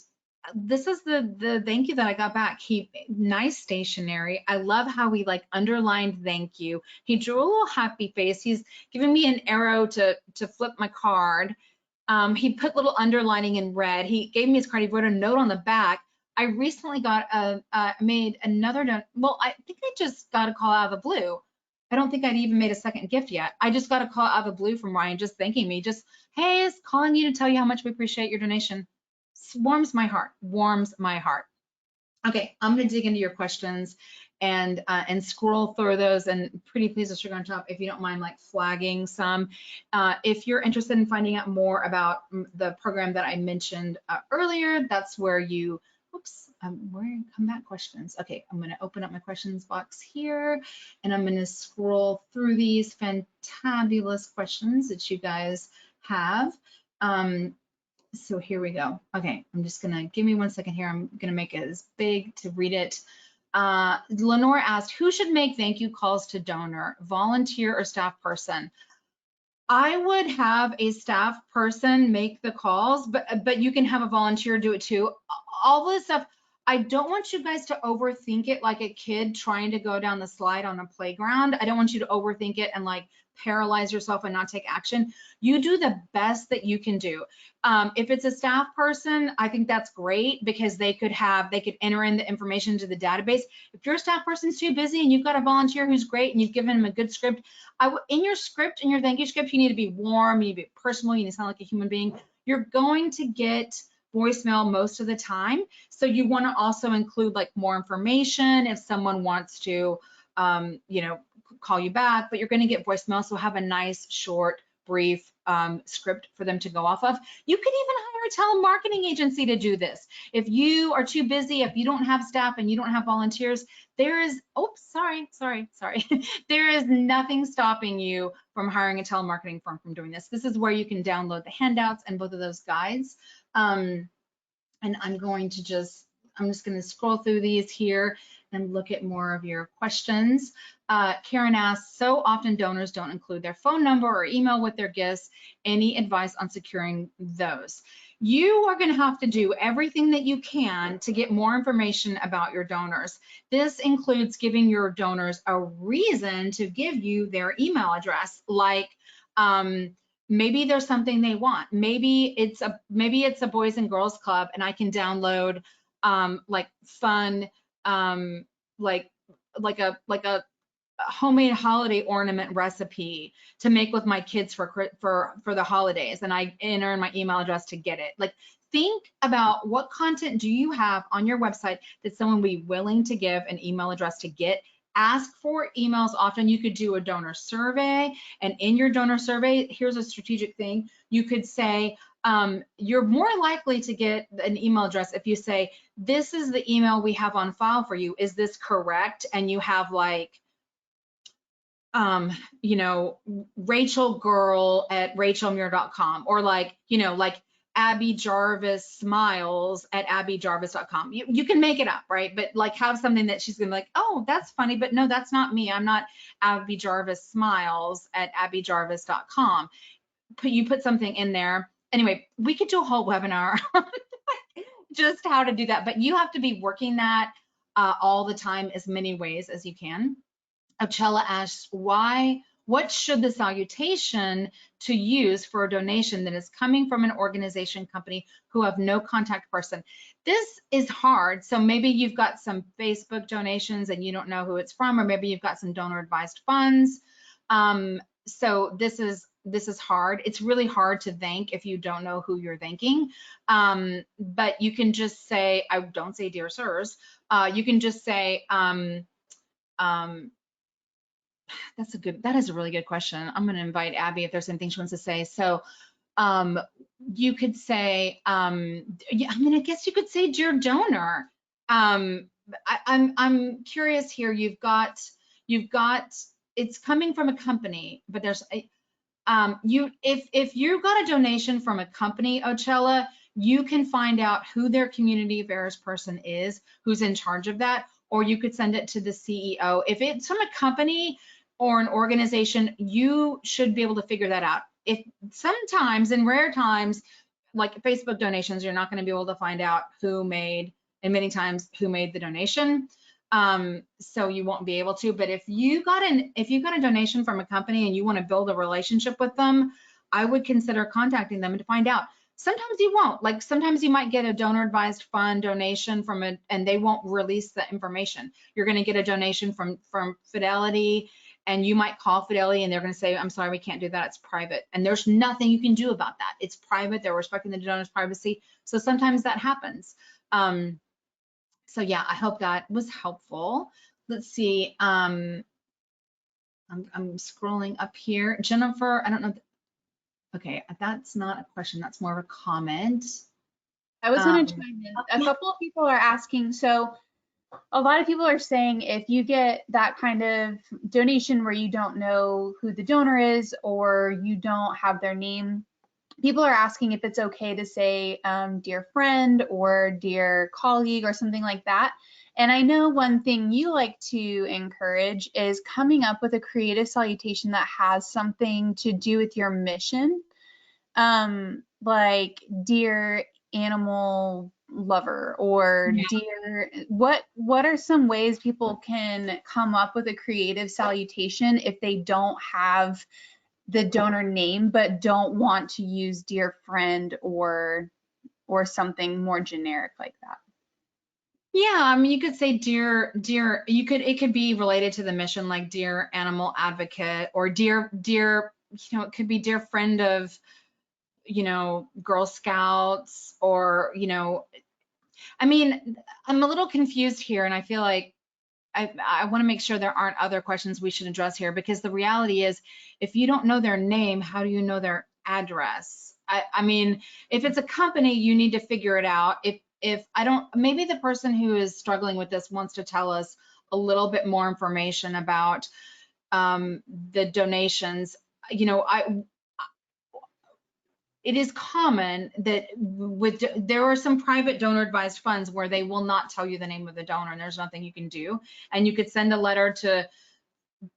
this is the thank you that I got back. Nice stationery. I love how he like underlined thank you. He drew a little happy face. He's giving me an arrow to flip my card. He put little underlining in red. He gave me his card. He wrote a note on the back. I recently made another, well, I think I just got a call out of the blue. I don't think I'd even made a second gift yet. I just got a call out of the blue from Ryan just thanking me. Just, hey, it's calling you to tell you how much we appreciate your donation. Warms my heart, warms my heart. Okay, I'm gonna dig into your questions and scroll through those, and pretty please, sugar on top, if you don't mind like flagging some. If you're interested in finding out more about the program that I mentioned earlier, that's where you, where come back questions. Okay, I'm gonna open up my questions box here, and I'm gonna scroll through these fantabulous questions that you guys have. So here we go. Okay, I'm just gonna, give me 1 second here. I'm gonna make it as big to read it. Lenore asked, who should make thank you calls to donor, volunteer or staff person? I would have a staff person make the calls, but you can have a volunteer do it too. All this stuff, I don't want you guys to overthink it like a kid trying to go down the slide on a playground. I don't want you to overthink it and like paralyze yourself and not take action. You do the best that you can do. If it's a staff person, I think that's great because they could enter in the information to the database. If your staff person's too busy and you've got a volunteer who's great and you've given them a good script, in your script, in your thank you script, you need to be warm, you need to be personal, you need to sound like a human being. You're going to get voicemail most of the time. So you want to also include like more information if someone wants to, call you back, but you're going to get voicemail. So have a nice, short, brief script for them to go off of. You could even hire a telemarketing agency to do this. If you are too busy, if you don't have staff and you don't have volunteers, there is, oops, sorry. There is nothing stopping you from hiring a telemarketing firm from doing this. This is where you can download the handouts and both of those guides. And I'm just going to scroll through these here and look at more of your questions. Karen asks, so often donors don't include their phone number or email with their gifts. Any advice on securing those? You are going to have to do everything that you can to get more information about your donors. This includes giving your donors a reason to give you their email address, like maybe there's something they want. Maybe it's a Boys and Girls Club and I can download like fun like a homemade holiday ornament recipe to make with my kids for the holidays, and I enter in my email address to get it. Like, think about what content do you have on your website that someone would be willing to give an email address to get. Ask for emails often. You could do a donor survey, and in your donor survey, here's a strategic thing. You could say, you're more likely to get an email address if you say, this is the email we have on file for you. Is this correct? And you have like, you know, rachelgirl@rachelmuir.com, or like, you know, like Abby Jarvis smiles at abbyjarvis.com. You can make it up, right? But like have something that she's gonna be like, oh, that's funny, but no, that's not me. I'm not Abby Jarvis smiles at abbyjarvis.com. You put something in there. Anyway, we could do a whole webinar just how to do that, but you have to be working that all the time, as many ways as you can. Ochella asks, what should the salutation to use for a donation that is coming from an organization company who have no contact person? This is hard. So maybe you've got some Facebook donations and you don't know who it's from, or maybe you've got some donor advised funds. So this is hard. It's really hard to thank if you don't know who you're thanking. But you can just say, I don't say dear sirs. You can just say, that is a really good question. I'm going to invite Abby if there's anything she wants to say. So you could say, yeah, I mean, I guess you could say dear donor. I'm curious here. You've got it's coming from a company, but there's if you've got a donation from a company, Ochella, you can find out who their community affairs person is, who's in charge of that, or you could send it to the CEO. If it's from a company or an organization, you should be able to figure that out. If sometimes, in rare times, like Facebook donations, you're not going to be able to find out who made, and many times who made the donation. So you won't be able to. But if you got a donation from a company and you want to build a relationship with them, I would consider contacting them to find out. Sometimes you won't. Like sometimes you might get a donor advised fund donation and they won't release the information. You're going to get a donation from Fidelity, and you might call Fidelity and they're going to say, I'm sorry, we can't do that. It's private. And there's nothing you can do about that. It's private. They're respecting the donor's privacy. So sometimes that happens. So yeah, I hope that was helpful. Let's see. I'm scrolling up here. Jennifer, I don't know. Okay, that's not a question. That's more of a comment. I was going to chime in. A couple of people are asking, so a lot of people are saying if you get that kind of donation where you don't know who the donor is or you don't have their name, people are asking if it's okay to say dear friend or dear colleague or something like that. And I know one thing you like to encourage is coming up with a creative salutation that has something to do with your mission, like dear animal lover, or dear, what are some ways people can come up with a creative salutation if they don't have the donor name but don't want to use dear friend or something more generic like that? Yeah, I mean, you could say dear, it could be related to the mission, like dear animal advocate, or dear, you know, it could be dear friend of, you know, Girl Scouts, or, you know, I mean, I'm a little confused here, and I feel like I want to make sure there aren't other questions we should address here, because the reality is, if you don't know their name, how do you know their address? I mean, if it's a company, you need to figure it out. If I don't, maybe the person who is struggling with this wants to tell us a little bit more information about the donations. You know, it is common that there are some private donor advised funds where they will not tell you the name of the donor, and there's nothing you can do. And you could send a letter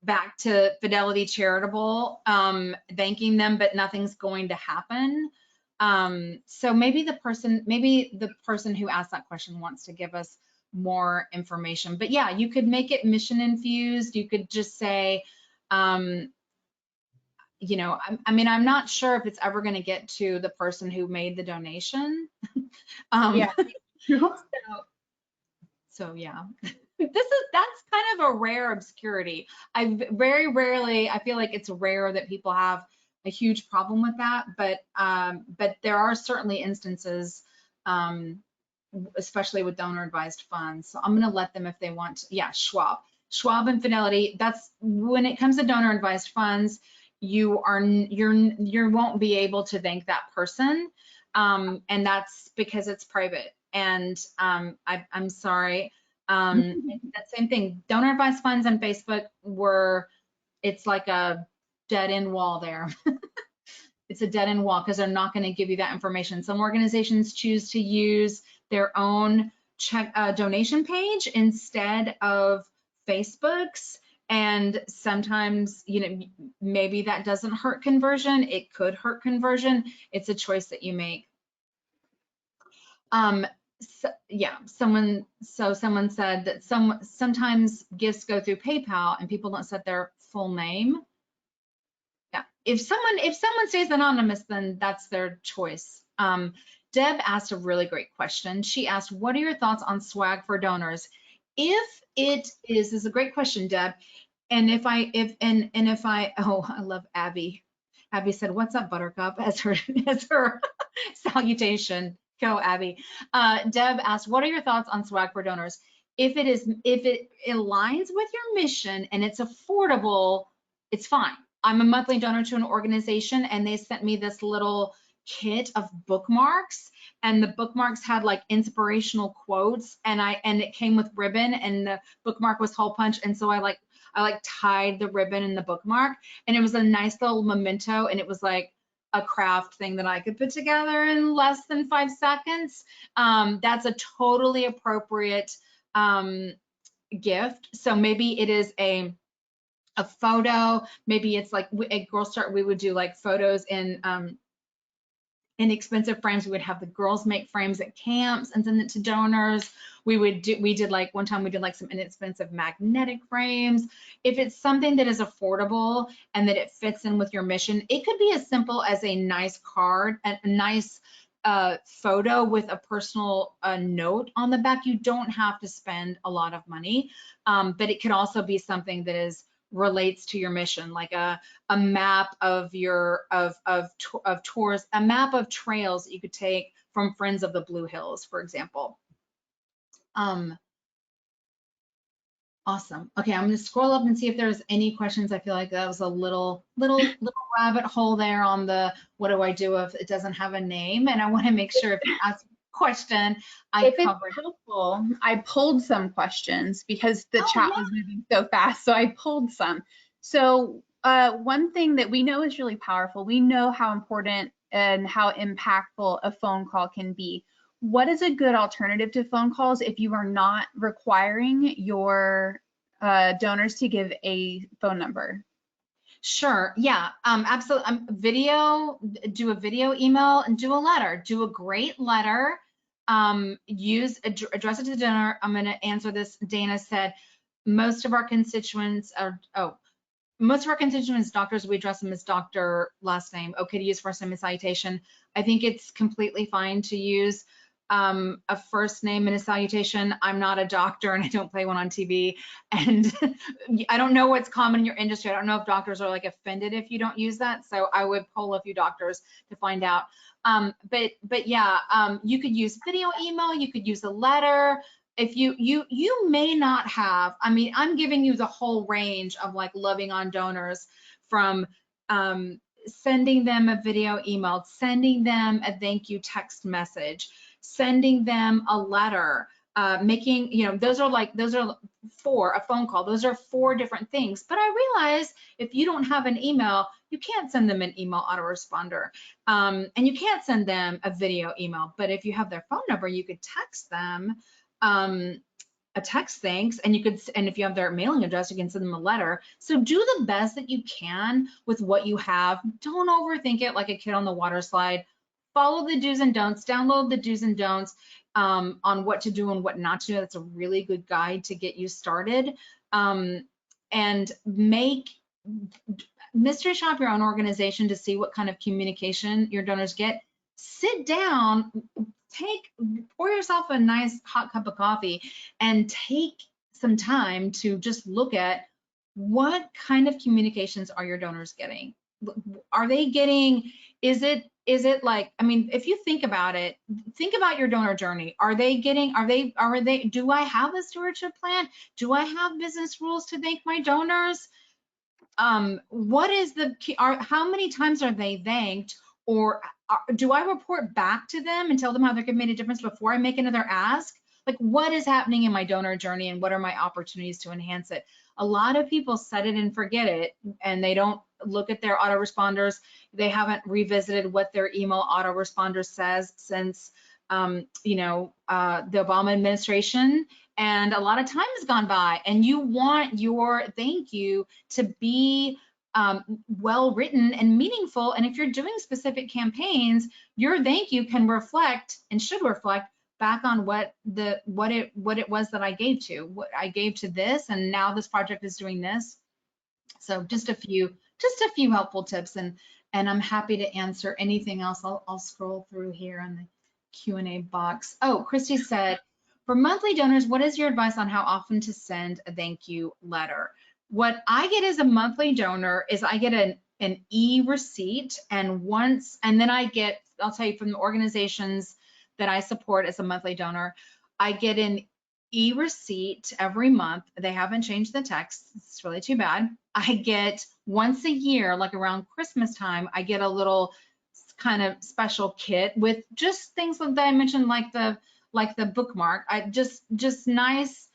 back to Fidelity Charitable, thanking them, but nothing's going to happen. So maybe the person who asked that question wants to give us more information. But yeah, you could make it mission infused. You could just say, you know, I mean, I'm not sure if it's ever going to get to the person who made the donation. Yeah. So yeah, that's kind of a rare obscurity. I very rarely, I feel like it's rare that people have a huge problem with that, but there are certainly instances, especially with donor advised funds. So I'm going to let them, if they want to, yeah, Schwab and Fidelity. That's when it comes to donor advised funds, you won't be able to thank that person, and that's because it's private. And I'm sorry. That same thing, donor advised funds on Facebook it's like a dead end wall there. It's a dead end wall because they're not going to give you that information. Some organizations choose to use their own donation page instead of Facebook's. And sometimes, you know, maybe that doesn't hurt conversion. It could hurt conversion. It's a choice that you make. So, yeah, someone said that sometimes gifts go through PayPal and people don't set their full name. Yeah, if someone stays anonymous, then that's their choice. Deb asked a really great question. She asked, what are your thoughts on swag for donors? This is a great question, Deb. And if I, oh, I love Abby. Abby said, what's up, Buttercup, as her salutation. Go, Abby. Deb asked, what are your thoughts on swag for donors? If it aligns with your mission and it's affordable, it's fine. I'm a monthly donor to an organization, and they sent me this little kit of bookmarks, and the bookmarks had like inspirational quotes, and it came with ribbon, and the bookmark was hole punch, and so I tied the ribbon in the bookmark, and it was a nice little memento, and it was like a craft thing that I could put together in less than 5 seconds. That's a totally appropriate gift. So maybe it is a photo, maybe it's like at Girl Start, we would do like photos in inexpensive frames. We would have the girls make frames at camps and send it to donors. We did like one time we did like some inexpensive magnetic frames. If it's something that is affordable and that it fits in with your mission, it could be as simple as a nice card, a nice photo with a personal note on the back. You don't have to spend a lot of money, but it could also be something that relates to your mission, like a map of your tours, a map of trails that you could take from Friends of the Blue Hills, for example. Awesome. Okay, I'm going to scroll up and see if there's any questions. I feel like that was a little rabbit hole there on the what do I do if it doesn't have a name, and I want to make sure if you ask a question, if it's helpful, I pulled some questions because the chat was moving so fast, so I pulled some. So one thing that we know is really powerful, we know how important and how impactful a phone call can be. What is a good alternative to phone calls if you are not requiring your donors to give a phone number? Sure. Yeah. Absolutely. Do a video email and do a letter. Do a great letter. Address it to the donor. I'm going to answer this. Dana said most of our constituents doctors, we address them as doctor, last name. Okay to use first name and salutation. I think it's completely fine to use a first name and a salutation. I'm not a doctor and I don't play one on TV, and I don't know what's common in your industry. I don't know if doctors are like offended if you don't use that, so I would poll a few doctors to find out. But yeah, you could use video email, you could use a letter. if you may not have, I mean, I'm giving you the whole range of like loving on donors, from sending them a video email, sending them a thank you text message, sending them a letter, making, you know, those are a phone call, those are 4 different things. But I realize if you don't have an email, you can't send them an email autoresponder, and you can't send them a video email. But if you have their phone number, you could text them a text thanks, and you could, and if you have their mailing address, you can send them a letter. So do the best that you can with what you have. Don't overthink it like a kid on the water slide. Follow the do's and don'ts, download the do's and don'ts on what to do and what not to do. That's a really good guide to get you started. And make mystery shop your own organization to see what kind of communication your donors get. Sit down, pour yourself a nice hot cup of coffee and take some time to just look at what kind of communications are your donors getting. Are they getting, is it like, I mean, if you think about it, think about your donor journey. Are they getting, do I have a stewardship plan? Do I have business rules to thank my donors? What is the, how many times are they thanked? Or do I report back to them and tell them how they made a difference before I make another ask? Like, what is happening in my donor journey and what are my opportunities to enhance it? A lot of people set it and forget it, and they don't look at their autoresponders. They haven't revisited what their email autoresponder says since, you know, the Obama administration. And a lot of time has gone by, and you want your thank you to be well written and meaningful. And if you're doing specific campaigns, your thank you can reflect and should reflect back on what it was that I gave to. What I gave to this, and now this project is doing this. So just a few helpful tips, and I'm happy to answer anything else. I'll scroll through here on the Q&A box. Oh, Christy said, for monthly donors, what is your advice on how often to send a thank you letter? What I get as a monthly donor is I get an e-receipt, and then I get, I'll tell you, from the organizations that I support as a monthly donor, I get an e-receipt every month. They haven't changed the text. It's really too bad. I get once a year, like around Christmas time, I get a little kind of special kit with just things that I mentioned, like the bookmark. I just nice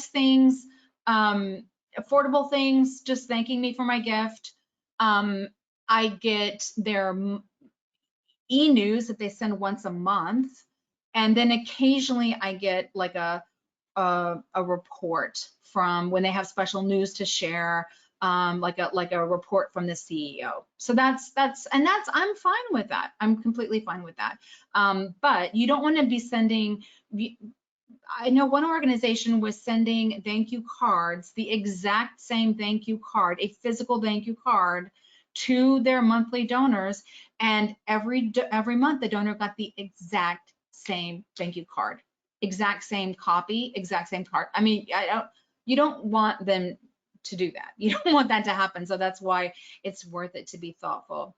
things, affordable things, just thanking me for my gift. I get their e-news that they send once a month, and then occasionally I get like a report from when they have special news to share, like a report from the CEO. So that's I'm fine with that. I'm completely fine with that. But you don't want to be sending. I know one organization was sending thank you cards, the exact same thank you card, a physical thank you card, to their monthly donors, and every month the donor got the exact same thank you card, exact same copy, exact same card. I mean, you don't want them to do that. You don't want that to happen. So that's why it's worth it to be thoughtful.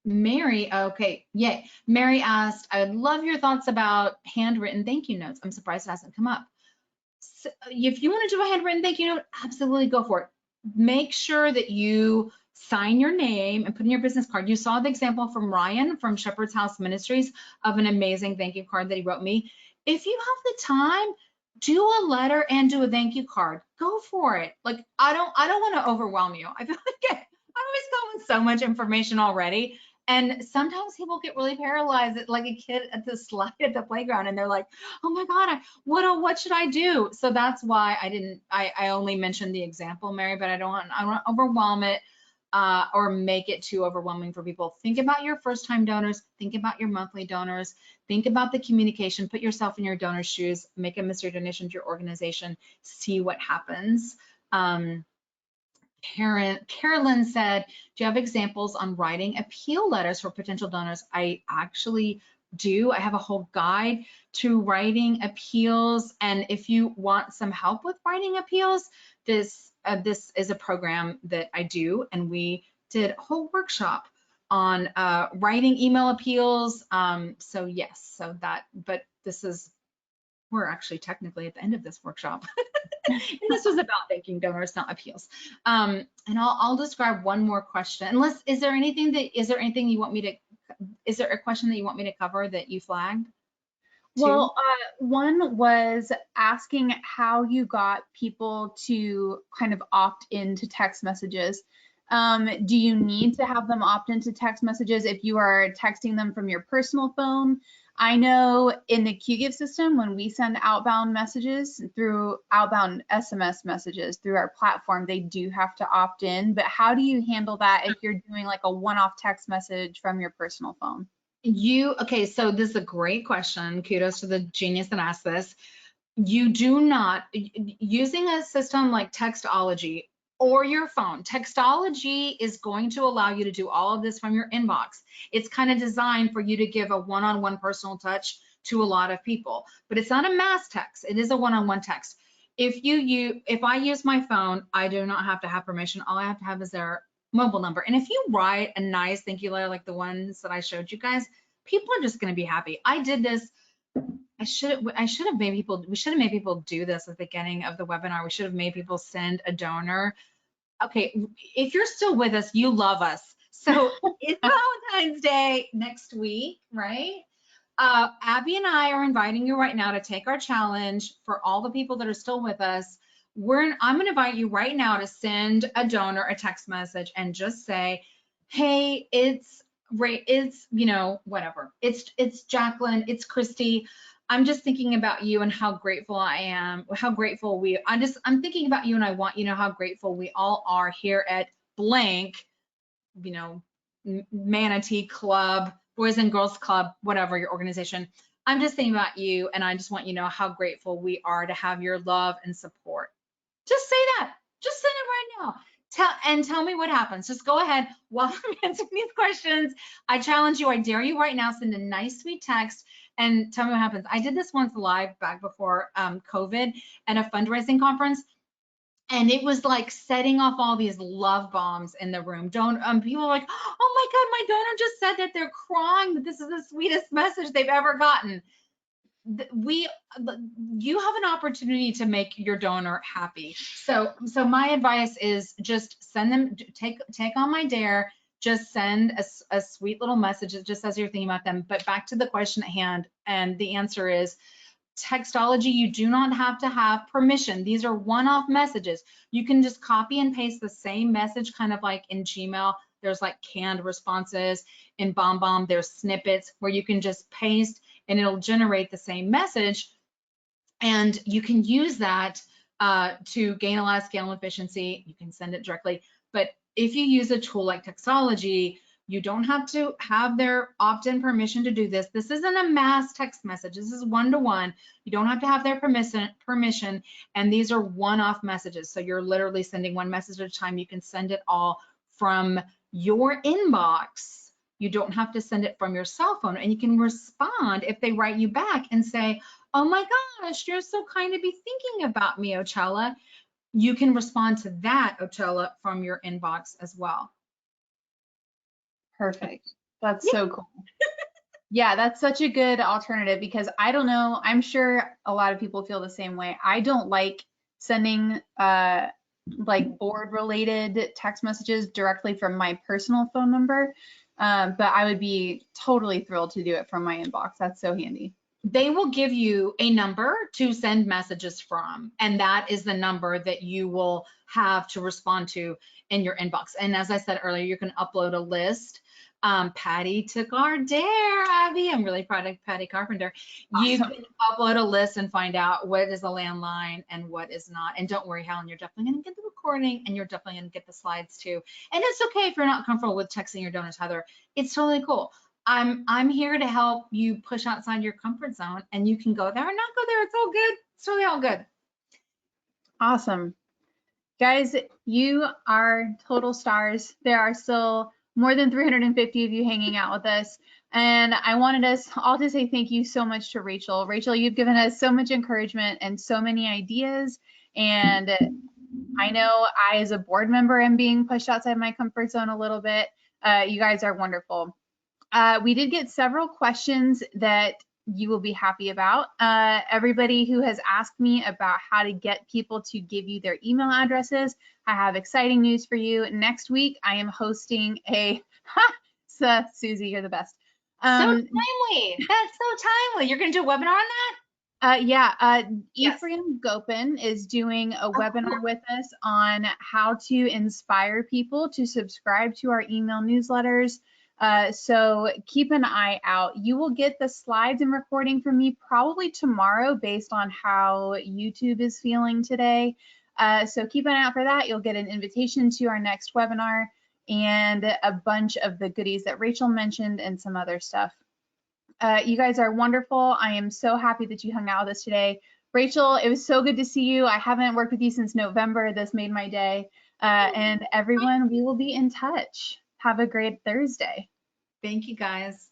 Mary, okay, yay. Mary asked, I would love your thoughts about handwritten thank you notes. I'm surprised it hasn't come up. So if you want to do a handwritten thank you note, absolutely go for it. Make sure that you sign your name and put in your business card. You saw the example from Ryan from Shepherd's House Ministries of an amazing thank you card that he wrote me. If you have the time, do a letter and do a thank you card. Go for it. Like, I don't want to overwhelm you. I feel like I always come with so much information already. And sometimes people get really paralyzed, like a kid at the slide at the playground, and they're like, oh my God, what should I do? So that's why I only mentioned the example, Mary, but I don't want to overwhelm it or make it too overwhelming for people. Think about your first time donors, think about your monthly donors, think about the communication, put yourself in your donor's shoes, make a mystery donation to your organization, see what happens. Carolyn said, do you have examples on writing appeal letters for potential donors? I actually do. I have a whole guide to writing appeals. And if you want some help with writing appeals, this is a program that I do. And we did a whole workshop on writing email appeals. So yes, but we're actually technically at the end of this workshop. And this was about thanking donors, not appeals. And I'll describe one more question. Unless, is there a question that you want me to cover that you flagged? Well, one was asking how you got people to kind of opt into text messages. Do you need to have them opt into text messages if you are texting them from your personal phone? I know in the QGIF system, when we send outbound messages through outbound SMS messages through our platform, they do have to opt in. But how do you handle that if you're doing like a one-off text message from your personal phone? Okay, so this is a great question. Kudos to the genius that asked this. You do not, using a system like Textology or your phone, Textology is going to allow you to do all of this from your inbox. It's kind of designed for you to give a one-on-one personal touch to a lot of people, but it's not a mass text. It is a one-on-one text. If I use my phone, I do not have to have permission. All I have to have is their mobile number. And if you write a nice thank you letter like the ones that I showed you guys, people are just going to be happy. I did this. We should have made people do this at the beginning of the webinar. We should have made people send a donor. Okay, if you're still with us, you love us. So it's Valentine's Day next week, right? Abby and I are inviting you right now to take our challenge. For all the people that are still with us, I'm going to invite you right now to send a donor a text message and just say, hey, it's whatever. It's Jacqueline, it's Christy. I'm just thinking about you and how grateful I am, how grateful I'm thinking about you, and I want you to know how grateful we all are here at blank, Manatee Club, Boys and Girls Club, whatever your organization. I'm just thinking about you, and I just want you to know how grateful we are to have your love and support. Just say that. Just send it right now. Tell me what happens. Just go ahead while I'm answering these questions. I challenge you. I dare you right now. Send a nice, sweet text and tell me what happens. I did this once live back before COVID at a fundraising conference, and it was like setting off all these love bombs in the room. People are like, oh my God, my donor just said that they're crying, that this is the sweetest message they've ever gotten. You have an opportunity to make your donor happy. So my advice is just send them, take on my dare, just send a sweet little message just as you're thinking about them. But back to the question at hand, and the answer is Textology, you do not have to have permission. These are one-off messages. You can just copy and paste the same message, kind of like in Gmail. There's like canned responses. In BombBomb, there's snippets where you can just paste and it'll generate the same message. And you can use that to gain a lot of scale and efficiency. You can send it directly. But if you use a tool like Textology, you don't have to have their opt-in permission to do this. This isn't a mass text message. This is one-to-one. You don't have to have their permission, and these are one-off messages. So you're literally sending one message at a time. You can send it all from your inbox. You don't have to send it from your cell phone, and you can respond if they write you back and say, oh my gosh, you're so kind to be thinking about me, Ochella. You can respond to that, Ochella, from your inbox as well. Perfect. That's so cool. Yeah, that's such a good alternative because I don't know, I'm sure a lot of people feel the same way. I don't like sending like board related text messages directly from my personal phone number, but I would be totally thrilled to do it from my inbox. That's so handy. They will give you a number to send messages from, and that is the number that you will have to respond to in your inbox. And as I said earlier, you can upload a list. Patty took our dare, Abby. I'm really proud of Patty Carpenter. Awesome. You can upload a list and find out what is a landline and what is not. And don't worry, Helen, you're definitely going to get the recording and you're definitely going to get the slides too. And it's okay if you're not comfortable with texting your donors, Heather. It's totally cool. I'm here to help you push outside your comfort zone, and you can go there or not go there. It's all good. It's really all good. Awesome. Guys, you are total stars. There are still more than 350 of you hanging out with us. And I wanted us all to say thank you so much to Rachel. Rachel, you've given us so much encouragement and so many ideas. And I know I, as a board member, am being pushed outside my comfort zone a little bit. You guys are wonderful. We did get several questions that you will be happy about. Everybody who has asked me about how to get people to give you their email addresses, I have exciting news for you. Next week, I am hosting a, Susie, you're the best. So timely. That's so timely. You're going to do a webinar on that? Yes. Ephraim Gopin is doing a webinar cool. with us on how to inspire people to subscribe to our email newsletters. So keep an eye out. You will get the slides and recording from me probably tomorrow based on how YouTube is feeling today. So keep an eye out for that. You'll get an invitation to our next webinar and a bunch of the goodies that Rachel mentioned and some other stuff. You guys are wonderful. I am so happy that you hung out with us today. Rachel, it was so good to see you. I haven't worked with you since November. This made my day. And everyone, we will be in touch. Have a great Thursday. Thank you, guys.